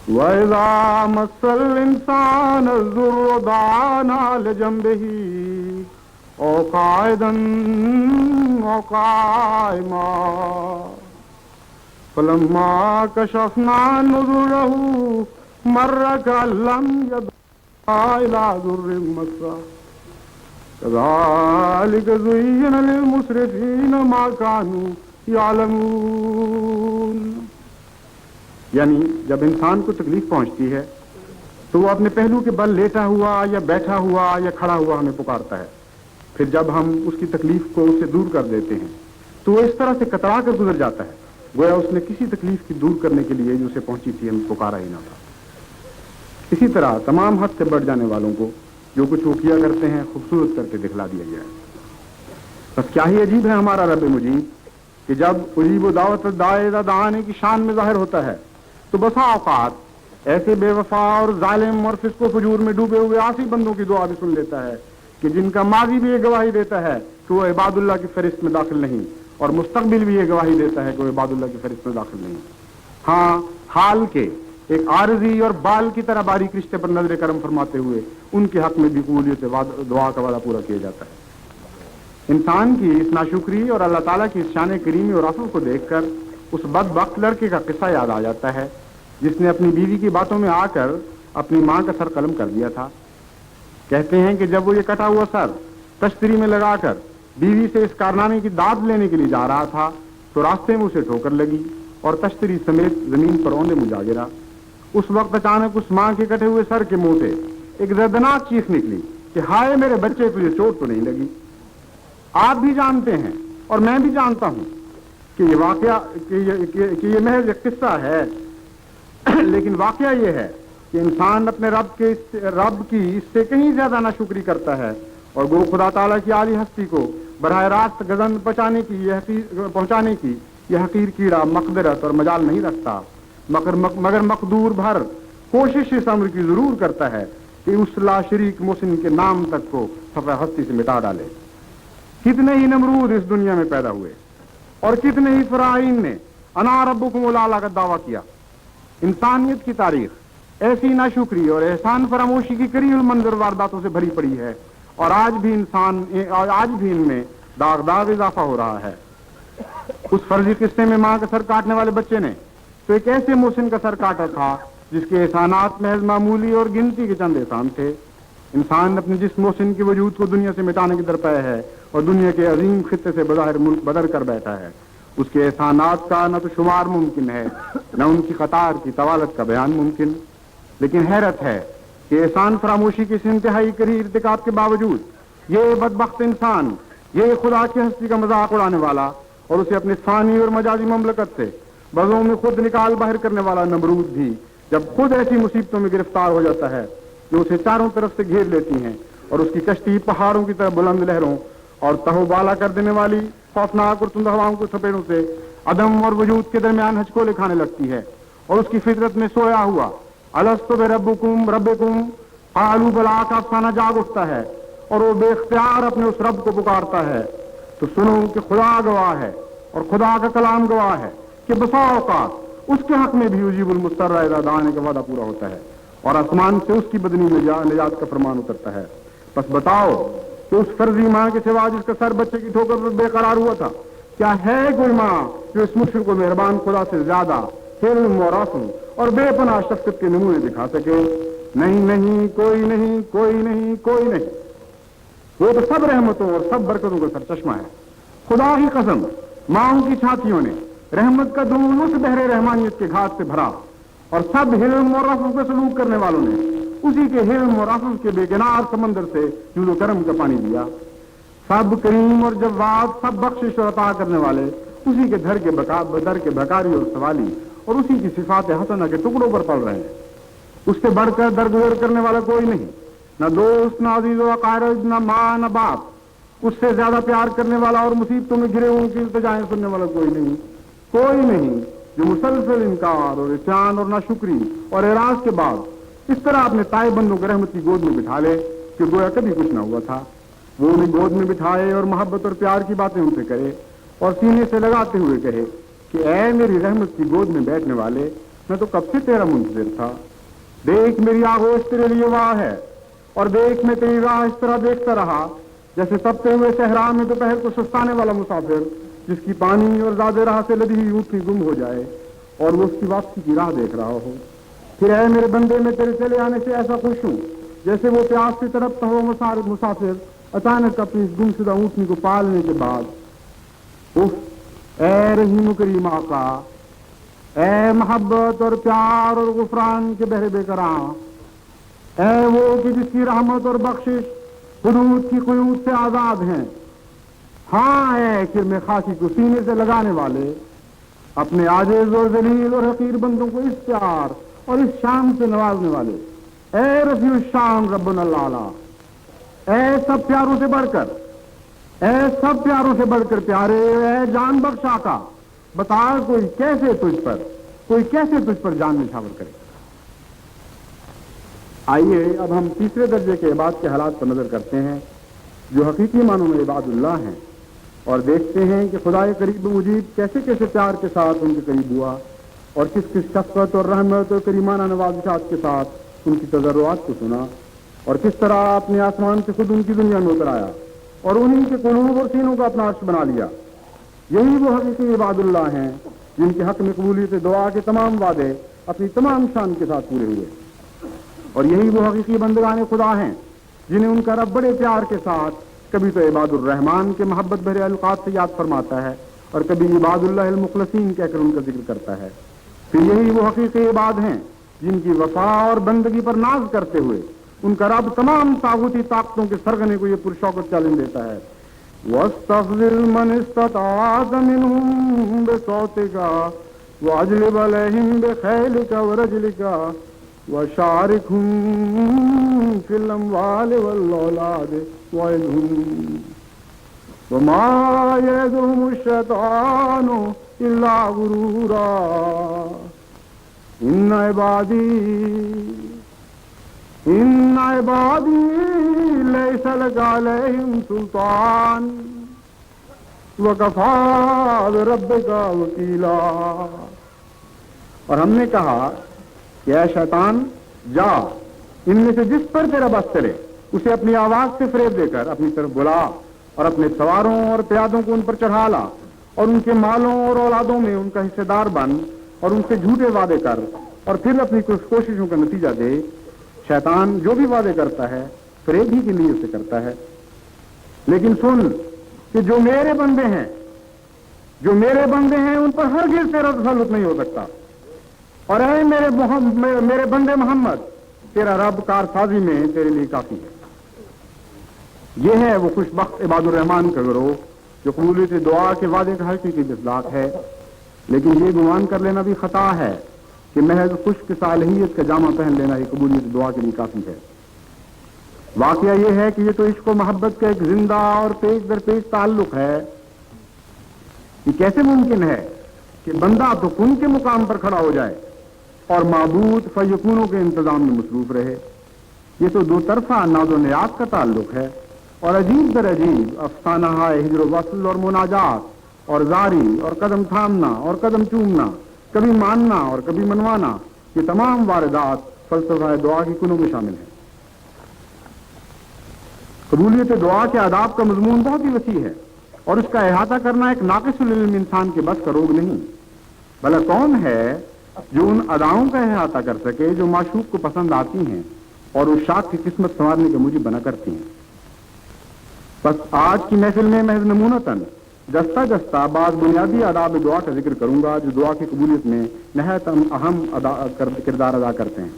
وَإِذَا مَسَّ الْإِنسَانَ الضُّرُّ دَعَانَا لِجَنبِهِ أَوْ قَاعِدًا أَوْ قَائِمًا فَلَمَّا كَشَفْنَا عَنْهُ ضُرَّهُ مَرَّ كَأَن لَّمْ يَدْعُنَا إِلَىٰ ضُرٍّ مَّسَّهُ كَذَٰلِكَ زُيِّنَ لِلْمُسْرِفِينَ مَا كَانُوا يَعْلَمُونَ۔ یعنی جب انسان کو تکلیف پہنچتی ہے تو وہ اپنے پہلو کے بل لیٹا ہوا یا بیٹھا ہوا یا کھڑا ہوا ہمیں پکارتا ہے، پھر جب ہم اس کی تکلیف کو اس سے دور کر دیتے ہیں تو وہ اس طرح سے کترا کر گزر جاتا ہے گویا اس نے کسی تکلیف کی دور کرنے کے لیے جو اسے پہنچی تھی ہمیں پکارا ہی نہ تھا۔ اسی طرح تمام حد سے بڑھ جانے والوں کو جو کچھ وہ کیا کرتے ہیں خوبصورت کر کے دکھلا دیا گیا ہے۔ بس کیا ہی عجیب ہے ہمارا رب مجیب کہ جب عجیب و دعوت داعی دعانے کی شان میں ظاہر ہوتا ہے تو بسا اوقات ایسے بے وفا اور ظالم اور فسق و فجور میں ڈوبے ہوئے عاصی بندوں کی دعا بھی سن لیتا ہے کہ جن کا ماضی بھی یہ گواہی دیتا ہے کہ وہ عباد اللہ کی فہرست میں داخل نہیں، اور مستقبل بھی یہ گواہی دیتا ہے کہ وہ عباد اللہ کی فہرست میں داخل نہیں۔ ہاں، حال کے ایک عارضی اور بال کی طرح باریک رشتے پر نظر کرم فرماتے ہوئے ان کے حق میں بھی قبولیت دعا کا وعدہ پورا کیا جاتا ہے۔ انسان کی اس ناشکری اور اللہ تعالیٰ کی اس شان کریمی اور عفو کو دیکھ کر اس بدبخت لڑکے کا قصہ یاد آ جاتا ہے جس نے اپنی بیوی کی باتوں میں آ کر اپنی ماں کا سر قلم کر دیا تھا۔ کہتے ہیں کہ جب وہ یہ کٹا ہوا سر تشتری میں لگا کر بیوی سے اس کارنامے کی داد لینے کے لیے جا رہا تھا تو راستے میں اسے ٹھوکر لگی اور تشتری سمیت زمین پر اوندے منہ جا گرا۔ اس وقت اچانک اس ماں کے کٹے ہوئے سر کے منہ سے ایک دردناک چیخ نکلی کہ ہائے میرے بچے، تجھے چوٹ تو نہیں لگی؟ آپ بھی جانتے ہیں اور میں بھی جانتا ہوں کہ یہ واقعہ کہ یہ محض ایک قصہ ہے، لیکن واقعہ یہ ہے کہ انسان اپنے رب کی اس سے کہیں زیادہ ناشکری کرتا ہے اور گو خدا تعالیٰ کی عالی ہستی کو براہ راست گزند پہنچانے کی یہ حقیر کیڑا مقدرت اور مجال نہیں رکھتا، مگر مقدور بھر کوشش اس امر کی ضرور کرتا ہے کہ اس لا شریک محسن کے نام تک کو صفحہ ہستی سے مٹا ڈالے۔ کتنے ہی نمرود اس دنیا میں پیدا ہوئے اور کتنے ہی فرعون نے انا ربکم الاعلی کا دعویٰ کیا۔ انسانیت کی تاریخ ایسی ناشکری اور احسان فراموشی کی کری المنظر وارداتوں سے بھری پڑی ہے، اور آج بھی ان میں داغ اضافہ ہو رہا ہے۔ اس فرضی قصے میں ماں کا سر کاٹنے والے بچے نے تو ایک ایسے محسن کا سر کاٹا تھا جس کے احسانات محض معمولی اور گنتی کے چند احسان تھے۔ انسان اپنے جس محسن کے وجود کو دنیا سے مٹانے کی درپے ہے اور دنیا کے عظیم خطے سے بظاہر ملک بدر کر بیٹھا ہے، اس کے احسانات کا نہ تو شمار ممکن ہے نہ ان کی قطار کی طوالت کا بیان ممکن۔ لیکن حیرت ہے کہ احسان فراموشی کی اس انتہائی کری ارتکاب کے باوجود یہ بدبخت انسان، یہ خدا کی ہستی کا مذاق اڑانے والا اور اسے اپنے فانی اور مجازی مملکت سے بزوں میں خود نکال باہر کرنے والا نمرود بھی جب خود ایسی مصیبتوں میں گرفتار ہو جاتا ہے جو اسے چاروں طرف سے گھیر لیتی ہیں اور اس کی کشتی پہاڑوں کی طرح بلند لہروں اور تہو بالا کر دینے والی خوفناک اور تند ہواؤں کے تھپیڑوں سے عدم اور وجود کے درمیان ہچکولے کھانے لگتی ہے، اور اس کی فطرت میں سویا ہوا الستو بربکم قالوا بلا کا افسانہ جاگ اٹھتا ہے اور وہ بے اختیار اپنے اس رب کو پکارتا ہے، تو سنو کہ خدا گواہ ہے اور خدا کا کلام گواہ ہے کہ بسا اوقات اس کے حق میں بھی یجیب المضطر اذا دعانے کا وعدہ پورا ہوتا ہے اور آسمان سے اس کی بدنی میں نجات کا فرمان اترتا ہے۔ بس بتاؤ کہ اس فرضی ماں کے سوا جس کا سر بچے کی ٹھوکر پر بے قرار ہوا تھا، کیا ہے کوئی ماں جو اس مشرق کو مہربان خدا سے زیادہ حلم اور رحم اور بے پناہ شفقت کے نمونے دکھا سکے؟ نہیں نہیں کوئی نہیں کوئی نہیں کوئی نہیں، وہ تو سب رحمتوں اور سب برکتوں کا سرچشمہ ہے۔ خدا کی قسم، ماؤں کی چھاتیوں نے رحمت کا دودھ اس بحر رحمانیت کے گھاٹ سے بھرا، اور سب حلم اور رفع پہ سلوک کرنے والوں نے اسی کے حلم اور رفع کے بے کنار سمندر سے جود و کرم کا پانی دیا۔ سب کریم اور جواد، سب بخشش اور عطا کرنے والے اسی کے در کے بھکاری اور سوالی اور اسی کی صفات حسنہ کے ٹکڑوں پر پڑ رہے ہیں۔ اس سے بڑھ کر درگزر کرنے والا کوئی نہیں، نہ دوست، نہ عزیز و اقارب، نہ ماں، نہ باپ۔ اس سے زیادہ پیار کرنے والا اور مصیبتوں میں گرے ہوئے کی التجائیں سننے والا کوئی نہیں، کوئی نہیں جو مسلسل انکار اور عصیان اور ناشکری اور اعراض کے بعد اس طرح اپنے تائب بندوں کو رحمت کی گود میں بٹھا لے کہ گویا کبھی کچھ نہ ہوا تھا۔ وہ انہیں گود میں بٹھائے اور محبت اور پیار کی باتیں ان سے کرے اور سینے سے لگاتے ہوئے کہے کہ اے میری رحمت کی گود میں بیٹھنے والے، میں تو کب سے تیرا منتظر تھا۔ دیکھ میری آغوش تیرے لیے وہاں ہے، اور دیکھ میں تیری راہ اس طرح دیکھتا رہا جیسے تپتے ہوئے صحرا میں دوپہر کو سستانے والا مسافر جس کی پانی اور زیادہ راہ سے لدی ہوئی اونٹنی گم ہو جائے اور وہ اس کی واپسی کی راہ دیکھ رہا ہو۔ پھر اے میرے بندے، میں تیرے چلے آنے سے ایسا خوش ہوں جیسے وہ پیاس سے تڑپتا ہو مسافر اچانک اپنی اس گمشدہ اونٹنی کو پالنے کے بعد اف، اے رحیم و کریم آقا، اے محبت اور پیار اور غفران کے بحر بے قراں، اے وہ کہ جس کی رحمت اور بخشش حدود کی قیود سے آزاد ہیں۔ ہاں، اے کرم خاکی کو سینے سے لگانے والے، اپنے عاجز اور ذلیل اور حقیر بندوں کو اس پیار اور اس شان سے نوازنے والے، اے رفیع الشان ربنا الاعلی، اے سب پیاروں سے بڑھ کر، اے سب پیاروں سے بڑھ کر پیارے، اے جان بخش آقا، بتا کوئی کیسے تجھ پر جان نچھاور کرے۔ آئیے اب ہم تیسرے درجے کے عباد کے حالات پر نظر کرتے ہیں جو حقیقی معنوں میں عباد اللہ ہیں، اور دیکھتے ہیں کہ خدائے قریب مجید کیسے کیسے پیار کے ساتھ ان کے قریب ہوا اور کس کس شفقت اور رحمت اور کریمانہ نوازشات کے ساتھ ان کی تضرعات کو سنا، اور کس طرح اپنے آسمان سے خود ان کی دنیا میں اتر آیا اور انہیں کے قلوب اور سینوں کا اپنا عرش بنا لیا۔ یہی وہ حقیقی عباد اللہ ہیں جن کے حق میں قبولیت دعا کے تمام وعدے اپنی تمام شان کے ساتھ پورے ہوئے، اور یہی وہ حقیقی بندگان خدا ہیں جنہیں ان کا رب بڑے پیار کے ساتھ کبھی تو عباد الرحمن کے محبت بھرے القاب سے یاد فرماتا ہے اور کبھی عباد اللہ المخلصین کہہ کر ان کا ذکر کرتا ہے۔ پھر یہی وہ حقیقی عباد ہیں جن کی وفا اور بندگی پر ناز کرتے ہوئے ان کا رب تمام طاغوتی طاقتوں کے سرغنے کو یہ پرشوقت چیلنج دیتا ہے، وَاسْتَفْزِلْ مَنِ اسْتَطَعْتَ مِنْهُمْ بِصَوْتِكَ وَأَجْلِبْ عَلَيْهِمْ بِخَيْلِكَ وَرَجْلِكَ وَشَارِكْهُمْ فِي الْأَمْوَالِ وَالْأَوْلَادِ وَعِدْهُمْ وَمَا يَعِدُهُمُ الشَّيْطَانُ إِلَّا غُرُورًا إِنَّ عِبَادِي لَيْسَ لَكَ عَلَيْهِمْ سُلْطَانٌ وَكَفَىٰ بِرَبِّكَ وَكِيلًا۔ اور ہم نے کہا کہ اے شیطان، جا ان میں سے جس پر تیرا بس چلے اسے اپنی آواز سے فریب دے کر اپنی طرف بلا اور اپنے سواروں اور پیادوں کو ان پر چڑھا لا اور ان کے مالوں اور اولادوں میں ان کا حصے دار بن اور ان سے جھوٹے وعدے کر اور پھر اپنی کوششوں کا نتیجہ دے۔ شیطان جو بھی وعدے کرتا ہے فریب ہی کے لیے اسے کرتا ہے، لیکن سن کہ جو میرے بندے ہیں ان پر ہرگز تیرا تسلط نہیں ہو سکتا، اور اے میرے بندے محمد، تیرا رب کارسازی میں تیرے لیے کافی ہے۔ یہ ہے وہ خوش بخت عباد الرحمان کا گروہ جو قبولیت دعا کے وعدے کا حقیقی مصداق ہے، لیکن یہ گمان کر لینا بھی خطا ہے کہ محض خشک صالحیت کا جامع پہن لینا ہی قبولیت دعا کے لیے کافی ہے۔ واقعہ یہ ہے کہ یہ تو عشق و محبت کا ایک زندہ اور پیش در پیش تعلق ہے۔ یہ کیسے ممکن ہے کہ بندہ تو کن کے مقام پر کھڑا ہو جائے اور معبود فیکونوں کے انتظام میں مصروف رہے؟ یہ تو دو طرفہ ناز و نیاز کا تعلق ہے، اور عجیب در عجیب افسانہ ہجر و وصل اور مناجات اور زاری اور قدم تھامنا اور قدم چومنا، کبھی ماننا اور کبھی منوانا، یہ تمام واردات فلسفہ دعا کی کنوں میں شامل ہیں۔ قبولیت دعا کے آداب کا مضمون بہت ہی وسیع ہے، اور اس کا احاطہ کرنا ایک ناقص العلم انسان کے بس کا روگ نہیں۔ بھلا کون ہے جو ان اداؤں کا احاطہ کر سکے جو معشوق کو پسند آتی ہیں اور اس شاخ کی قسمت سنوارنے کے موجب بنا کرتی ہیں۔ بس آج کی محفل میں محض نمونتاً جستہ جستہ بعض بنیادی آداب دعا کا ذکر کروں گا جو دعا کی قبولیت میں نہایت اہم کردار ادا کرتے ہیں۔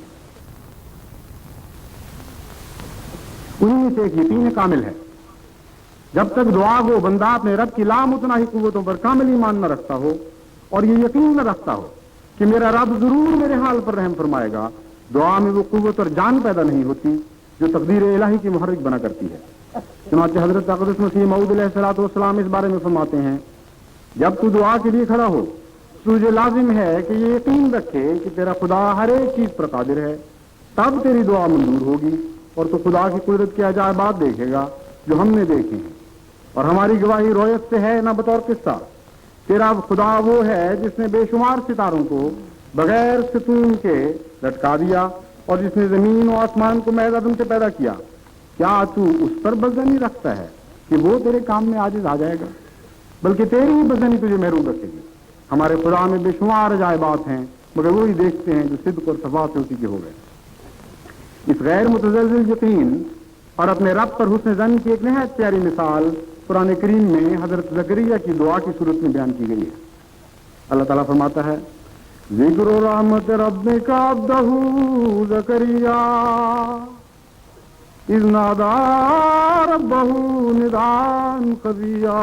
انہیں میں سے ایک یقین کامل ہے۔ جب تک دعا وہ بندہ اپنے رب کی لامتناہی قوتوں پر کامل ایمان نہ رکھتا ہو اور یہ یقین نہ رکھتا ہو کہ میرا رب ضرور میرے حال پر رحم فرمائے گا، دعا میں وہ قوت اور جان پیدا نہیں ہوتی جو تقدیر الہی کی محرک بنا کرتی ہے۔ چنانچہ حضرت اقدس مسیح موعود علیہ الصلوۃ والسلام اس بارے میں فرماتے ہیں، جب تو دعا کے لیے کھڑا ہو تجھے لازم ہے کہ یہ یقین رکھے کہ تیرا خدا ہر ایک چیز پر قادر ہے، تب تیری دعا منظور ہوگی اور تو خدا کی قدرت کے عجائبات دیکھے گا جو ہم نے دیکھے ہیں، اور ہماری گواہی رویت سے ہے نہ بطور قصہ۔ تیرا خدا وہ ہے جس نے بے شمار ستاروں کو بغیر ستون کے لٹکا دیا اور جس نے زمین و آسمان کو محض عدم سے پیدا کیا۔ کیا تو اس پر بدزنی رکھتا ہے کہ وہ تیرے کام میں عاجز آ جائے گا؟ بلکہ تیری ہی بدزنی تجھے محروم رکھے گی۔ ہمارے خدا میں بے شمار عجائبات ہیں مگر وہی دیکھتے ہیں جو صدق اور صفا سے اسی کے ہو گئے۔ اس غیر متزلزل یقین اور اپنے رب پر حسن ظن کی ایک نہایت پیاری مثال قرآن کریم میں حضرت زکریا کی دعا کی صورت میں بیان کی گئی ہے۔ اللہ تعالیٰ فرماتا ہے، ذکر رحمت ربک عبدہ زکریا اذ نادى ربه نداء خفيا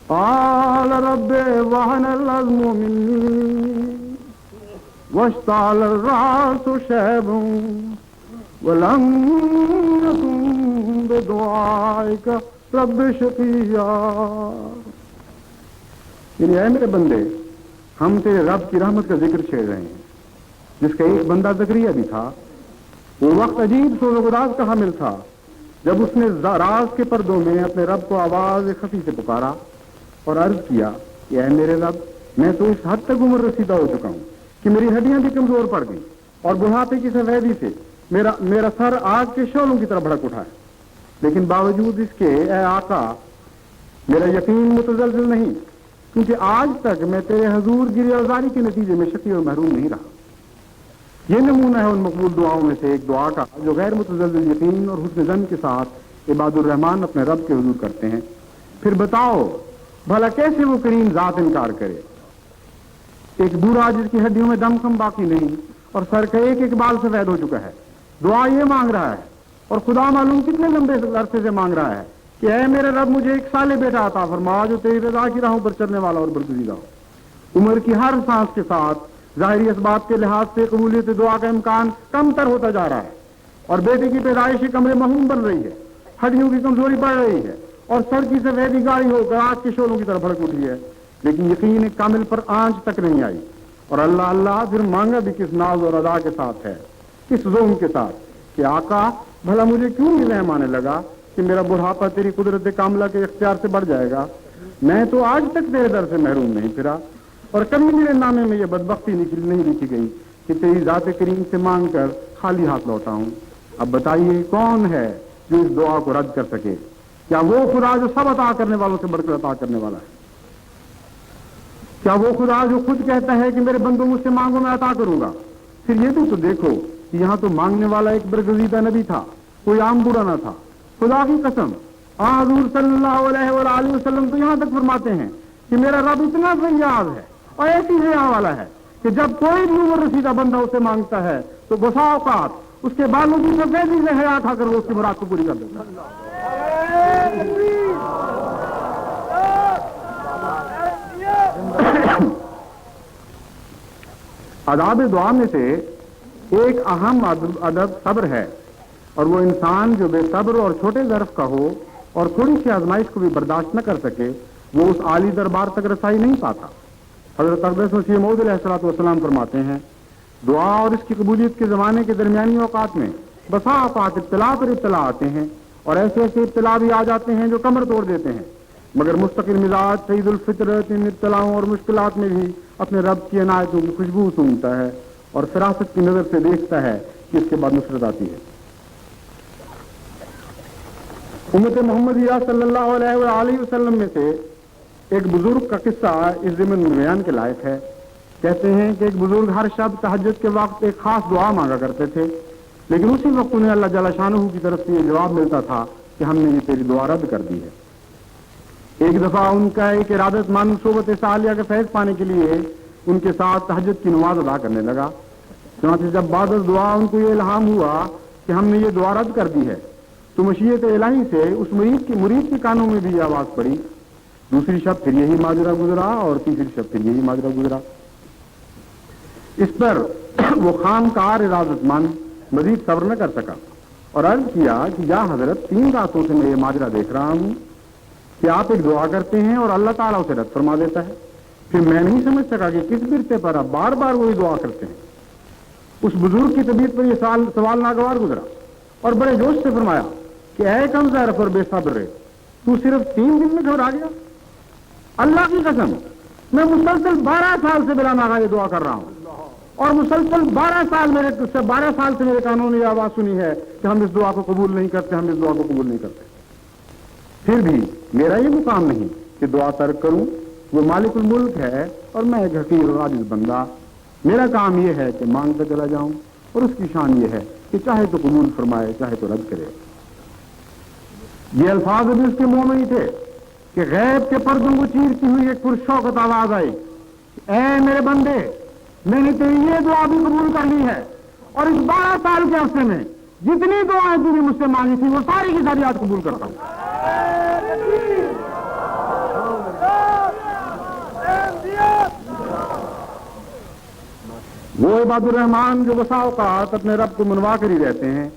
قال رب وهن العظم مني واشتعل الرأس شيبا ولم يكن بدعائك رب شقيا۔ یعنی اے میرے بندے، ہم تیرے رب کی رحمت کا ذکر چھیڑ رہے ہیں، جس کا ایک بندہ زکریا بھی تھا۔ وہ وقت عجیب سوز و گداز کا حامل تھا جب اس نے راز کے پردوں میں اپنے رب کو آواز خفی سے پکارا اور عرض کیا کہ اے میرے رب، میں تو اس حد تک عمر رسیدہ ہو چکا ہوں کہ میری ہڈیاں بھی کمزور پڑ گئیں اور بڑھاپے کی سفیدی سے میرا سر آگ کے شعلوں کی طرح بھڑک اٹھا ہے، لیکن باوجود اس کے اے آقا میرا یقین متزلزل نہیں، کیونکہ آج تک میں تیرے حضور گریہ ازاری کے نتیجے میں شقی اور محروم نہیں رہا۔ یہ نمونہ ہے ان مقبول دعاؤں میں سے ایک دعا کا جو غیر متزلزل یقین اور حسن ظن کے ساتھ عباد الرحمن اپنے رب کے حضور کرتے ہیں۔ پھر بتاؤ بھلا کیسے وہ کریم ذات انکار کرے؟ ایک بوڑھا جس کی ہڈیوں میں دم خم باقی نہیں اور سر کا ایک بال سفید ہو چکا ہے، دعا یہ مانگ رہا ہے، اور خدا معلوم کتنے لمبے عرصے سے مانگ رہا ہے کہ اے میرے رب مجھے ایک صالح بیٹا عطا فرما جو تیری رضا کی راہوں پر چلنے والا اور برگزیدہ ہو۔ عمر کی ہر سانس کے ساتھ ظاہری اسباب کے لحاظ سے قبولیت دعا کا امکان کم تر ہوتا جا رہا ہے، اور بیٹے کی پیدائشی کمرے مہم بن رہی ہے، ہڈیوں کی کمزوری بڑھ رہی ہے اور سر کی سفیدی گاڑی ہو کر آگ کے شعلوں کی طرف بھڑک اٹھی ہے، لیکن یقین کامل پر آنچ تک نہیں آئی۔ اور اللہ اللہ پھر مانگا بھی کس ناز اور ادا کے ساتھ ہے، کس ظلم کے ساتھ کہ آقا بھلا مجھے کیوں یہ وہم آنے لگا کہ میرا بڑھاپا تیری قدرت کاملہ کے اختیار سے بڑھ جائے گا؟ میں تو آج تک تیرے در سے محروم نہیں پھرا، اور کبھی میرے نامے میں یہ بدبختی نہیں لکھی گئی کہ تیری ذات کریم سے مانگ کر خالی ہاتھ لوٹا ہوں۔ اب بتائیے کون ہے جو اس دعا کو رد کر سکے؟ کیا وہ خدا جو سب عطا کرنے والوں سے بڑھ کر عطا کرنے والا ہے؟ کیا وہ خدا جو خود کہتا ہے کہ میرے بندوں مجھ سے مانگو میں عطا کروں گا؟ پھر یہ بھی تو دیکھو کہ یہاں تو مانگنے والا ایک برگزیدہ نبی تھا، کوئی عام بوڑھا نہ تھا۔ خدا کی قسم حضور صلی اللہ علیہ وآلہ وسلم تو یہاں تک فرماتے ہیں کہ میرا رب اتنا فیاض ہے اور ایسی حیا والا ہے کہ جب کوئی بھی عمر رسیدہ بندہ اسے مانگتا ہے تو بسا اوقات اس کے بالوں کی سفیدی سے حیا کھا کر وہ اس کی مراد کو پوری کر دیتا ہے۔ آداب دعا میں سے ایک اہم ادب صبر ہے، اور وہ انسان جو بے صبر اور چھوٹے ظرف کا ہو اور تھوڑی سی آزمائش کو بھی برداشت نہ کر سکے وہ اس عالی دربار تک رسائی نہیں پاتا۔ حضرت اقدس مسیح موعود علیہ الصلوۃ والسلام فرماتے ہیں، دعا اور اس کی قبولیت کے زمانے کے درمیانی اوقات میں بسا اوقات ابتلا پر ابتلا آتے ہیں، اور ایسے ابتلا بھی آ جاتے ہیں جو کمر توڑ دیتے ہیں، مگر مستقل مزاج سعید الفطرت ان ابتلاؤں اور مشکلات میں بھی اپنے رب کی عنایتوں کی خوشبو سونگھتا ہے اور فراست کی نظر سے دیکھتا ہے کہ اس کے بعد نصرت آتی ہے۔ امت محمدیہ صلی اللہ علیہ وآلہ وسلم میں سے ایک بزرگ کا قصہ اس ضمن میں بیان کے لائق ہے۔ کہتے ہیں کہ ایک بزرگ ہر شب تہجد کے وقت ایک خاص دعا مانگا کرتے تھے لیکن اسی وقت انہیں اللہ جل شانہ کی طرف سے یہ جواب ملتا تھا کہ ہم نے یہ تیری دعا رد کر دی ہے۔ ایک دفعہ ان کا ایک ارادت مند صحبت صالحہ کے فیض پانے کے لیے ان کے ساتھ تہجد کی نماز ادا کرنے لگا۔ چنانچہ جب بعد از دعا ان کو یہ الہام ہوا کہ ہم نے یہ دعا رد کر دی ہے تو مشیت الہی سے اس مرید کے کانوں میں بھی یہ آواز پڑی۔ دوسری شب پھر یہی ماجرا گزرا اور تیسری شب پھر یہی ماجرا گزرا۔ اس پر وہ خامکار ارادت مند مزید صبر نہ کر سکا اور عرض کیا کہ یا حضرت 3 راتوں سے میں یہ ماجرا دیکھ رہا ہوں کہ آپ ایک دعا کرتے ہیں اور اللہ تعالیٰ اسے رد فرما دیتا ہے، پھر میں نہیں سمجھ سکا کہ کس برتے پر آپ بار بار وہی دعا کرتے ہیں۔ اس بزرگ کی طبیعت پر یہ سوال ناگوار گزرا اور بڑے جوش سے فرمایا کہ اے کم ظرف اور بے صبر رہے، تو صرف 3 دن میں گھبرا گیا؟ اللہ کی قسم میں مسلسل 12 سال سے بلا ناغہ یہ دعا کر رہا ہوں اور مسلسل 12 سال سے میرے کانوں نے یہ آواز سنی ہے کہ ہم اس دعا کو قبول نہیں کرتے، ہم اس دعا کو قبول نہیں کرتے۔ پھر بھی میرا یہ مقام نہیں کہ دعا ترک کروں، وہ مالک الملک ہے اور میں ایک حقیر اور عاجز بندہ، میرا کام یہ ہے کہ مانگتا چلا جاؤں اور اس کی شان یہ ہے کہ چاہے تو قبول فرمائے چاہے تو رد کرے۔ یہ الفاظ ابھی اس کے منہ میں ہی تھے کہ غیب کے پردوں کو چیرتی ہوئی ایک پرشوقت آواز آئی، اے میرے بندے، میں نے تیری یہ دعا بھی قبول کر لی ہے اور اس 12 سال کے عرصے میں جتنی دعائیں تھی مجھ سے مانگی تھی وہ ساری کی ساری آج قبول کرتا ہوں۔ وہ عباد الرحمان جو بسا اوقات اپنے رب کو منوا کر ہی رہتے ہیں،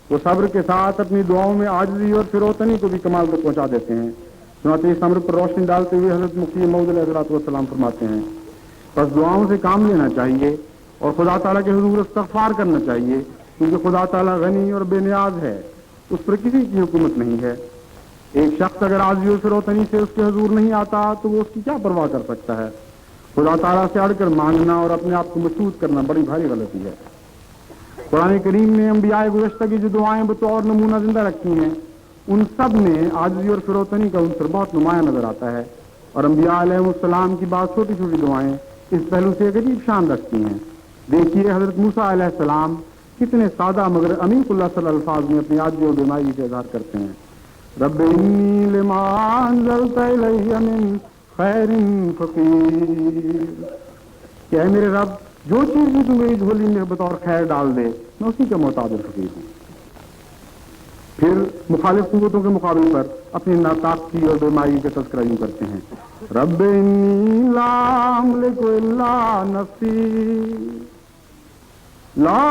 وہ صبر کے ساتھ اپنی دعاؤں میں عاجزی اور فروتنی کو بھی کمال تک پہنچا دیتے ہیں۔ چنانچہ اس امر پر روشنی ڈالتے ہوئے حضرت مفتی موعود علیہ السلام فرماتے ہیں، بس دعاؤں سے کام لینا چاہیے اور خدا تعالیٰ کے حضور استغفار کرنا چاہیے، کیونکہ خدا تعالیٰ غنی اور بے نیاز ہے، اس پر کسی کی حکومت نہیں ہے۔ ایک شخص اگر عاجزی اور فروتنی سے اس کے حضور نہیں آتا تو وہ اس کی کیا پرواہ کر سکتا ہے؟ خدا تعالیٰ سے اڑ کر مانگنا اور اپنے آپ کو مسعود کرنا بڑی بھاری غلطی ہے۔ قرآن کریم نے انبیاء گزشتہ کی جو دعائیں بطور نمونہ زندہ رکھی ہیں ان سب میں عاجزی اور فروتنی کا عنصر بہت نمایاں نظر آتا ہے، اور انبیاء علیہ السلام کی بات چھوٹی چھوٹی دعائیں اس پہلو سے ایک عجیب شان رکھتی ہیں۔ دیکھیے حضرت موسیٰ علیہ السلام کتنے سادہ مگر عمیق اللہ صلی الفاظ میں اپنی عاجزی اور بیماری سے اظہار کرتے ہیں، رب انی لما انزلت الی من خیر فقیر، کہ اے میرے رب جو چیز بھی تو میری جھولی میں بطور خیر ڈال دے میں اسی کا محتاج اور فقیر ہوں۔ پھر مخالف قوتوں کے مقابلے پر اپنی ناطاقتی اور بیماری کا تذکرہ یوں کرتے ہیں، رب انی لا املک الا نفسی لا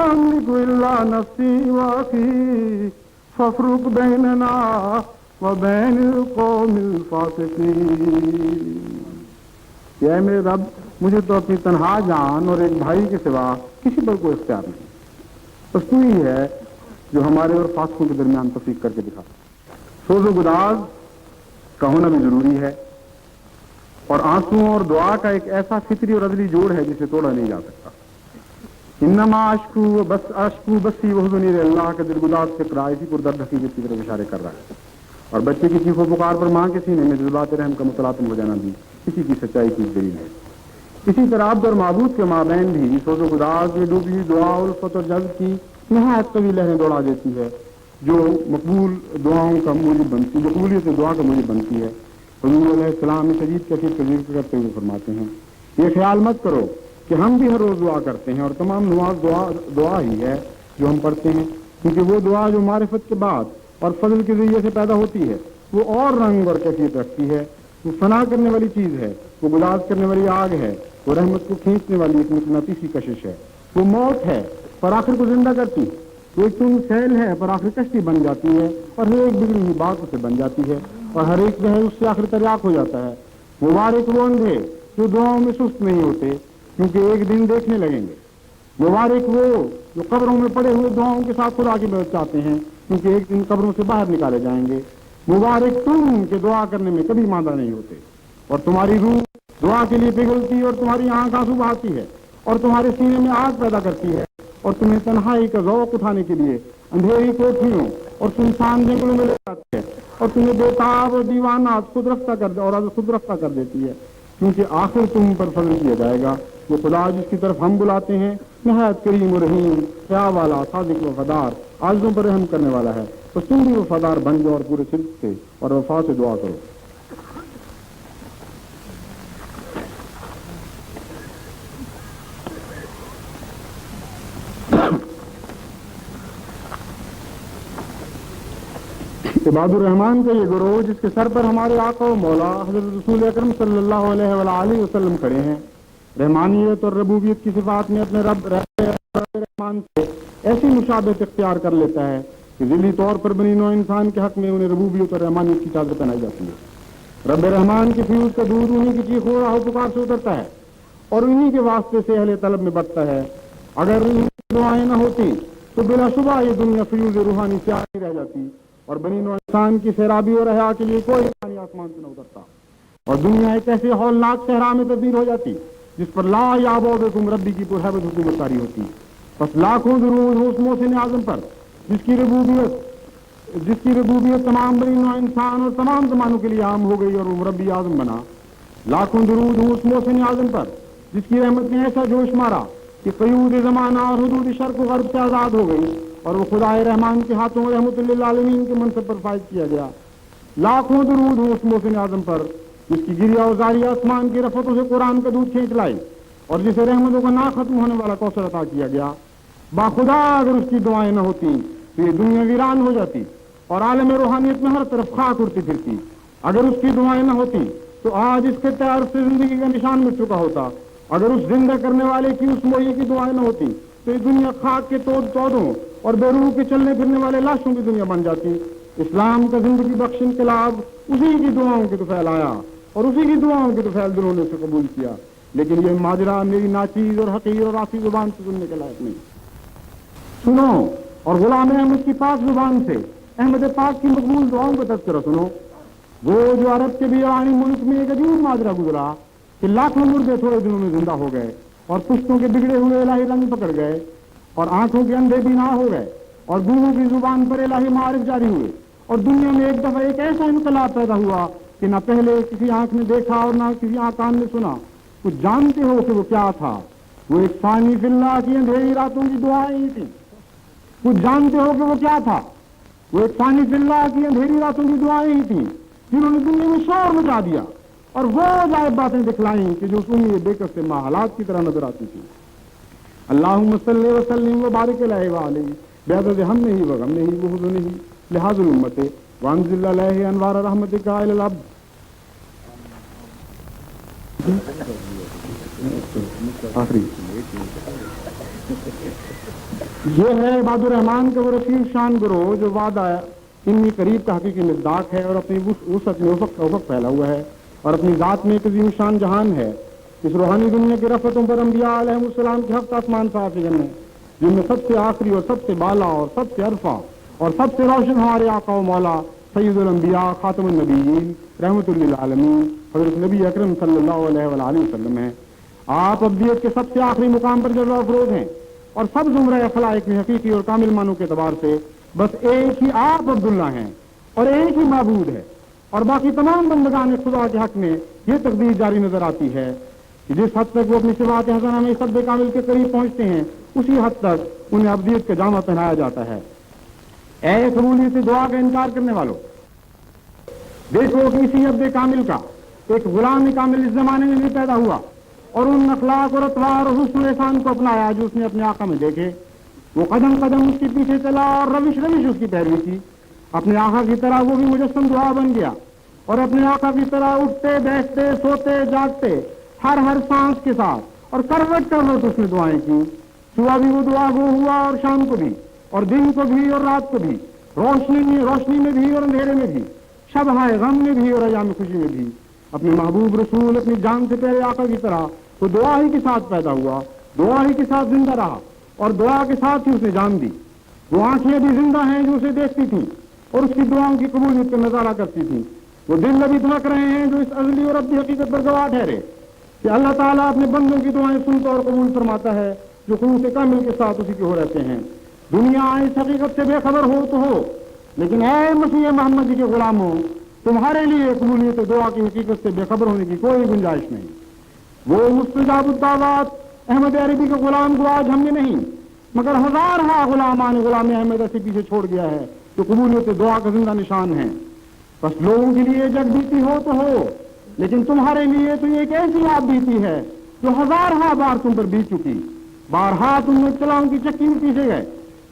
املک الا نفسی واخی فافرق بیننا وبین القوم الفاسقین، کہ اے میرے رب مجھے تو اپنی تنہا جان اور ایک بھائی کے سوا کسی پر کوئی اختیار نہیں، بس تو ہی ہے جو ہمارے اور فاسقوں کے درمیان تفریق کر کے دکھا۔ سوز و گداز کا ہونا بھی ضروری ہے، اور آنسو اور دعا کا ایک ایسا فطری اور عدلی جوڑ ہے جسے توڑا نہیں جا سکتا۔ انما اشکو بسی وحزنی اللہ کا دل گداز سے قرائے اسی پر درد حقیقت کی طرف اشارے کر رہا ہے، اور بچے کی چیخ و پکار پر ماں کے سینے میں جذبات رحم کا متلاطم ہو جانا بھی کسی کی سچائی کی دلیل ہے۔ اسی طرح عبد اور معبود کے مابین بھی سوز و گداز میں ڈوبی ہوئی دعا الفت اور جذب کی نہایت طویل لہریں دوڑا دیتی ہے، جو مقبول دعاؤں کا موجب بنتی، مقبولیت دعا کا موجب بنتی ہے۔ حضور علیہ السلام نے شدید کثیر ذکر کرتے ہوئے فرماتے ہیں، یہ خیال مت کرو کہ ہم بھی ہر روز دعا کرتے ہیں اور تمام نماز دعا ہی ہے جو ہم پڑھتے ہیں، کیونکہ وہ دعا جو معرفت کے بعد اور فضل کے ذریعے سے پیدا ہوتی ہے وہ اور رنگ اور کیفیت رکھتی ہے، وہ فنا کرنے والی چیز ہے، وہ گداز کرنے والی آگ ہے، وہ رحمت کو کھینچنے والی ایک مقناطیسی کشش ہے، وہ موت ہے پر آخر کو زندہ کرتی، وہ ایک تند سیل ہے پر آخر کشتی بن جاتی ہے اور ہر ایک بگڑی ہوئی بات اسے بن جاتی ہے اور ہر ایک جو ہے اس سے آخر تریاق ہو جاتا ہے۔ مبارک وہ اندھے جو دعاؤں میں سست نہیں ہوتے کیونکہ ایک دن دیکھنے لگیں گے، مبارک وہ جو قبروں میں پڑے ہوئے دعاؤں کے ساتھ خدا کی مدد چاہتے ہیں کیونکہ ایک دن قبروں سے باہر نکالے جائیں گے، مبارک تم کہ دعا کرنے میں کبھی ماندہ نہیں ہوتے اور تمہاری روح دعا کے لیے پگھلتی اور تمہاری آنکھ آنسو بہاتی ہے اور تمہارے سینے میں آگ پیدا کرتی ہے اور تمہیں تنہائی کا ذوق اٹھانے کے لیے اندھیری کوٹھیوں اور سنسان جنگلوں میں لے جاتی ہے اور تمہیں بےتاب اور دیوانہ خود رفتہ کر دیتی ہے، کیونکہ آخر تم پر فضل کیا جائے گا وہ خدا جس کی طرف ہم بلاتے ہیں نہایت کریم و رحیم، حیا والا، صادق و وفادار، عاجزوں پر رحم کرنے والا ہے۔ تو تم بھی وفادار بن جاؤ اور پورے صدق سے اور وفا سے دعا کرو۔ عباد الرحمان کا یہ گروہ جس کے سر پر ہمارے آقا و مولا حضرت رسول اکرم صلی اللہ علیہ وآلہ وسلم کھڑے ہیں، رحمانیت اور ربوبیت کی صفات میں اپنے رب رحمان سے ایسی مشابہت اختیار کر لیتا ہے کہ ذلی طور پر بنی نوع انسان کے حق میں انہیں ربوبیت اور رحمانیت کی چادر پہنائی جاتی ہے۔ رب رحمان کی فیوز کا دودھ انہی کی چیخ و راہ و پکار سے اترتا ہے اور انہی کے واسطے سے اہل طلب میں بڑھتا ہے۔ اگر ان دعائیں نہ ہوتی تو بلا شبہ یہ دنیا فیوز روحانی سے آئی رہ جاتی اور بنی نوع انسان کی سیرابی اور حیا کے لیے کوئی پانی آسمان سے نہ اترتا اور دنیا ایک ایسے ہولناک صحرا میں تبدیل ہو جاتی جس پر لا یعبدکم ربی کی پرہیبت حکومت کاری ہوتی۔ بس لاکھوں درود ہو اس محسن اعظم پر جس کی ربوبیت تمام بنی نوع انسان اور تمام زمانوں کے لیے عام ہو گئی اور وہ مربی اعظم بنا۔ لاکھوں درود ہو اس محسن اعظم پر جس کی رحمت نے ایسا جوش مارا کہ قیود زمانہ اور حدود شرق و غرب سے آزاد ہو گئی اور وہ خدائے رحمان کے ہاتھوں رحمت للعالمین کے منصب پر فائز کیا گیا۔ لاکھوں درود ہو اس محسن اعظم پر جس کی گریہ و زاری آسمان کی رفتوں سے قرآن کا دودھ کھینچ لائی اور جسے رحمتوں کا نہ ختم ہونے والا کوثر عطا کیا گیا۔ باخدا اگر اس کی دعائیں نہ ہوتی تو یہ دنیا ویران ہو جاتی اور عالم روحانیت میں ہر طرف خاک اڑتی پھرتی۔ اگر اس کی دعائیں نہ ہوتی تو آج اس کے تعارف سے زندگی کا نشان مٹ چکا ہوتا۔ اگر اس زندہ کرنے والے کی اس موئی کی دعائیں نہ ہوتی تو یہ دنیا خاک کے تودوں اور بے روح کے چلنے پھرنے والے لاشوں کی دنیا بن جاتی۔ اسلام کا زندگی بخش انقلاب اسی کی دعاؤں کے طفیل آیا اور اسی کی دعاؤں کے طفیل دلوں نے اسے قبول کیا، لیکن یہ ماجرا میری ناچیز اور حقیر اور آسی زبان سے سننے کے لائق نہیں۔ سنو اور غلام احمد کی پاک زبان سے احمد پاک کی مقبول دعاؤں کا تذکرہ سنو۔ وہ جو عرب کے بیرانی ملک میں ایک عجیب ماجرا گزرا کہ لاکھوں مردے تھوڑے دنوں میں زندہ ہو گئے اور پشتوں کے بگڑے ہوئے الہی رنگ پکڑ گئے اور آنکھوں کے اندھے بینا ہو گئے اور گونگوں کی زبان پر الہی معارف جاری ہوئے اور دنیا میں ایک دفعہ ایک ایسا انقلاب پیدا ہوا کہ نہ پہلے کسی آنکھ نے دیکھا اور نہ کسی کان نے سنا۔ کچھ جانتے ہو کہ وہ کیا تھا؟ وہ ایک ثانی فی اللہ کی اندھیری راتوں کی دعائیں ہی تھی۔ کچھ جانتے ہو کہ وہ کیا تھا؟ وہ ایک ثانی فی اللہ کی اندھیری راتوں کی دعائیں ہی تھیں جنہوں نے دنیا میں شور مچا دیا اور وہ عجائب باتیں دکھلائیں کہ جو سنی بے کس سے ماحالات کی طرح نظر آتی تھی۔ اللہم صلی وسلم وبارک علیہ وآلہ بعدد ہم نہیں وغم نہیں بغض نہیں لحاظ الامت وانزل علیہ انوار رحمتک الی العبد۔ آخری یہ ہے عباد الرحمان کا وہ رفیع شان گروہ جو وعدہ انی قریب کا حقیقی مصداق ہے اور اپنی وسعت میں افق پھیلا ہوا ہے اور اپنی ذات میں ایک عظیم شان جہان ہے۔ اس روحانی دنیا کی رفتوں پر انبیاء علیہ السلام کے ہفت آسمان صافگن ہیں جن میں سب سے آخری اور سب سے بالا اور سب سے عرفہ اور سب سے روشن ہمارے آقا و مولا سید الانبیاء خاتم النبیین رحمت للعالمین حضرت نبی اکرم صلی اللہ علیہ وآلہ وسلم ہیں۔ آپ ابدیت کے سب سے آخری مقام پر جلوہ افروز ہیں اور سب زمرہ خلائق میں حقیقی اور کامل معنوں کے اعتبار سے بس ایک ہی آپ عبداللہ ہیں اور ایک ہی معبود ہے اور باقی تمام بندگان خدا کے حق میں یہ تقدیر جاری نظر آتی ہے کہ جس حد تک وہ اپنی صفات حسنہ میں سب کامل کے قریب پہنچتے ہیں اسی حد تک انہیں ابدیت کا جامہ پہنایا جاتا ہے۔ اے قبولیت دعا کا انکار کرنے والوں، دیکھو کہ اسی عبد کامل کا ایک غلام کامل اس زمانے میں بھی پیدا ہوا اور ان اخلاق اور اطوار اور حسن و احسان کو اپنایا جو اس نے اپنے آقا میں دیکھے۔ وہ قدم قدم اس کے پیچھے چلا اور روش اس کی پیروی کی۔ اپنے آقا کی طرح وہ بھی مجسم دعا بن گیا اور اپنے آقا کی طرح اٹھتے بیٹھتے سوتے جاگتے ہر سانس کے ساتھ اور کروٹ کروٹ اس نے دعائیں کی۔ صبح بھی وہ دعا گو ہوا اور شام کو بھی اور دن کو بھی اور رات کو بھی، روشنی میں بھی اور اندھیرے میں بھی، شب ہائے غم میں بھی اور ایام خوشی میں بھی۔ اپنے محبوب رسول اپنی جان سے پیارے آقا کی طرح وہ دعا ہی کے ساتھ پیدا ہوا، دعا ہی کے ساتھ زندہ رہا اور دعا کے ساتھ ہی اسے جان دی۔ وہ آنکھیں بھی زندہ ہیں جو اسے دیکھتی تھیں اور اس کی دعاؤں کی قبولیت کا نظارہ کرتی تھیں۔ وہ دل ابھی دھڑک رہے ہیں جو اس ازلی اور ابدی حقیقت پر گواہ ٹھہرے کہ اللہ تعالیٰ اپنے بندوں کی دعائیں سنتا اور قبول فرماتا ہے جو خلوص کامل کے ساتھ اسی کے ہو رہتے ہیں۔ دنیا اس حقیقت سے بے خبر ہو تو ہو، لیکن اے مسیح محمد جی کے غلاموں، تمہارے لیے قبولیت دعا کی حقیقت سے بے خبر ہونے کی کوئی گنجائش نہیں۔ وہ مستجاب الدعوات احمد عربی کے غلام کو آج ہم نے نہیں مگر ہزارہ غلام احمد ایسے پیچھے چھوڑ گیا ہے جو قبولیت دعا کا زندہ نشان ہے. بس لوگوں کے لیے جگ بیتی ہو تو ہو، لیکن تمہارے لیے تو یہ ایک ایسی آپ بیتی ہے جو ہزارہ بار تم پر بیت چکی. بارہا تم نے چلاؤں کی چکی میں پیچھے گئے،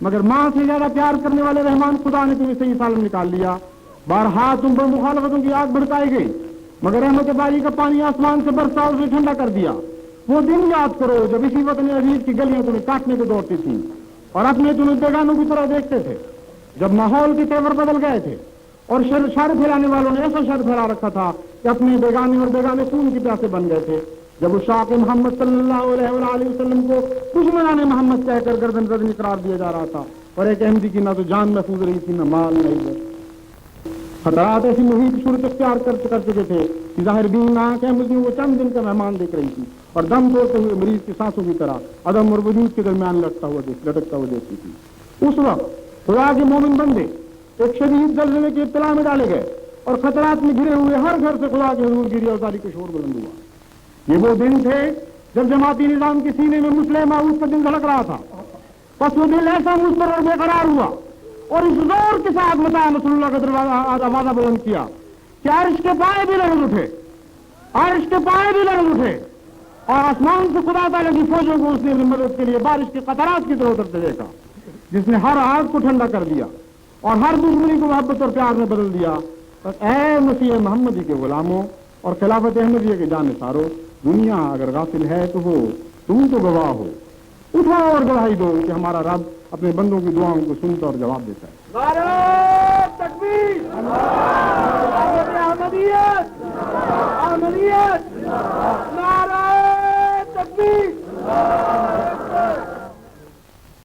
مگر ماں سے زیادہ پیار کرنے والے رحمان خدا نے تمہیں صحیح سالم نکال لیا. بارہا تم پر مخالفتوں کی آگ بھڑکائی گئی، مگر رحمت باری کا پانی آسمان سے برسا اسے ٹھنڈا کر دیا. وہ دن یاد کرو جب اسی وطن عزیز کی گلیاں تمہیں کاٹنے کو دوڑتی تھیں اور اپنے تمہیں بیگانوں کی طرح دیکھتے تھے، جب ماحول کے تیور بدل گئے تھے اور شر پھیلانے والوں نے ایسا شر پھیلا رکھا تھا کہ اپنے بیگانے اور بیگانے خون کی پیاسے بن گئے تھے. جب اس شاق محمد صلی اللہ علیہ وآلہ وسلم کو دشمنان محمد کہہ کر گردن زدنی قرار دیا جا رہا تھا اور ایک احمدی کی نہ تو جان محفوظ رہی تھی نہ مال نہیں ہے. خطرات ایسی محیط صورت اختیار کر چکے تھے کہ ظاہر بین آنکھ احمدیوں کو چند دن کا مہمان دیکھ رہی تھی اور دم توڑتے ہوئے مریض کی سانسوں کی طرح عدم اور وجود کے درمیان لٹکتا ہوا دیکھتی تھی. اس وقت خدا کے مومن بندے ایک شدید زلزلے کی اطلاع میں ڈالے گئے اور خطرات میں گھرے ہوئے ہر گھر سے خدا کے حضور گیری اوزاری کا شور بلند ہوا. یہ وہ دن تھے جب جماعتی نظام کے سینے میں مسلح معروف کا دن دھڑک رہا تھا. پس وہ دل ایسا مستر اور بے قرار ہوا اور اس زور کے ساتھ متا رسول اللہ کا دروازہ آوازہ بلند کیا کہ عرش کے پائے بھی لرز اٹھے، عرش کے پائے بھی لرز اٹھے، اور آسمان سے خدا تعالیٰ کی فوجوں کو اس نے اپنی مدد کے لیے بارش کے قطرات کی طرح اترتے دیکھا، جس نے ہر آگ کو ٹھنڈا کر دیا اور ہر دشمنی کو محبت اور پیار میں بدل دیا. بس اے مسیح محمدی کے غلاموں اور خلافت احمدیہ کے جانثارو، دنیا اگر غافل ہے تو ہو، تم تو گواہ ہو. اٹھو اور گواہی دو کہ ہمارا رب اپنے بندوں کی دعاؤں کو سنتا اور جواب دیتا ہے.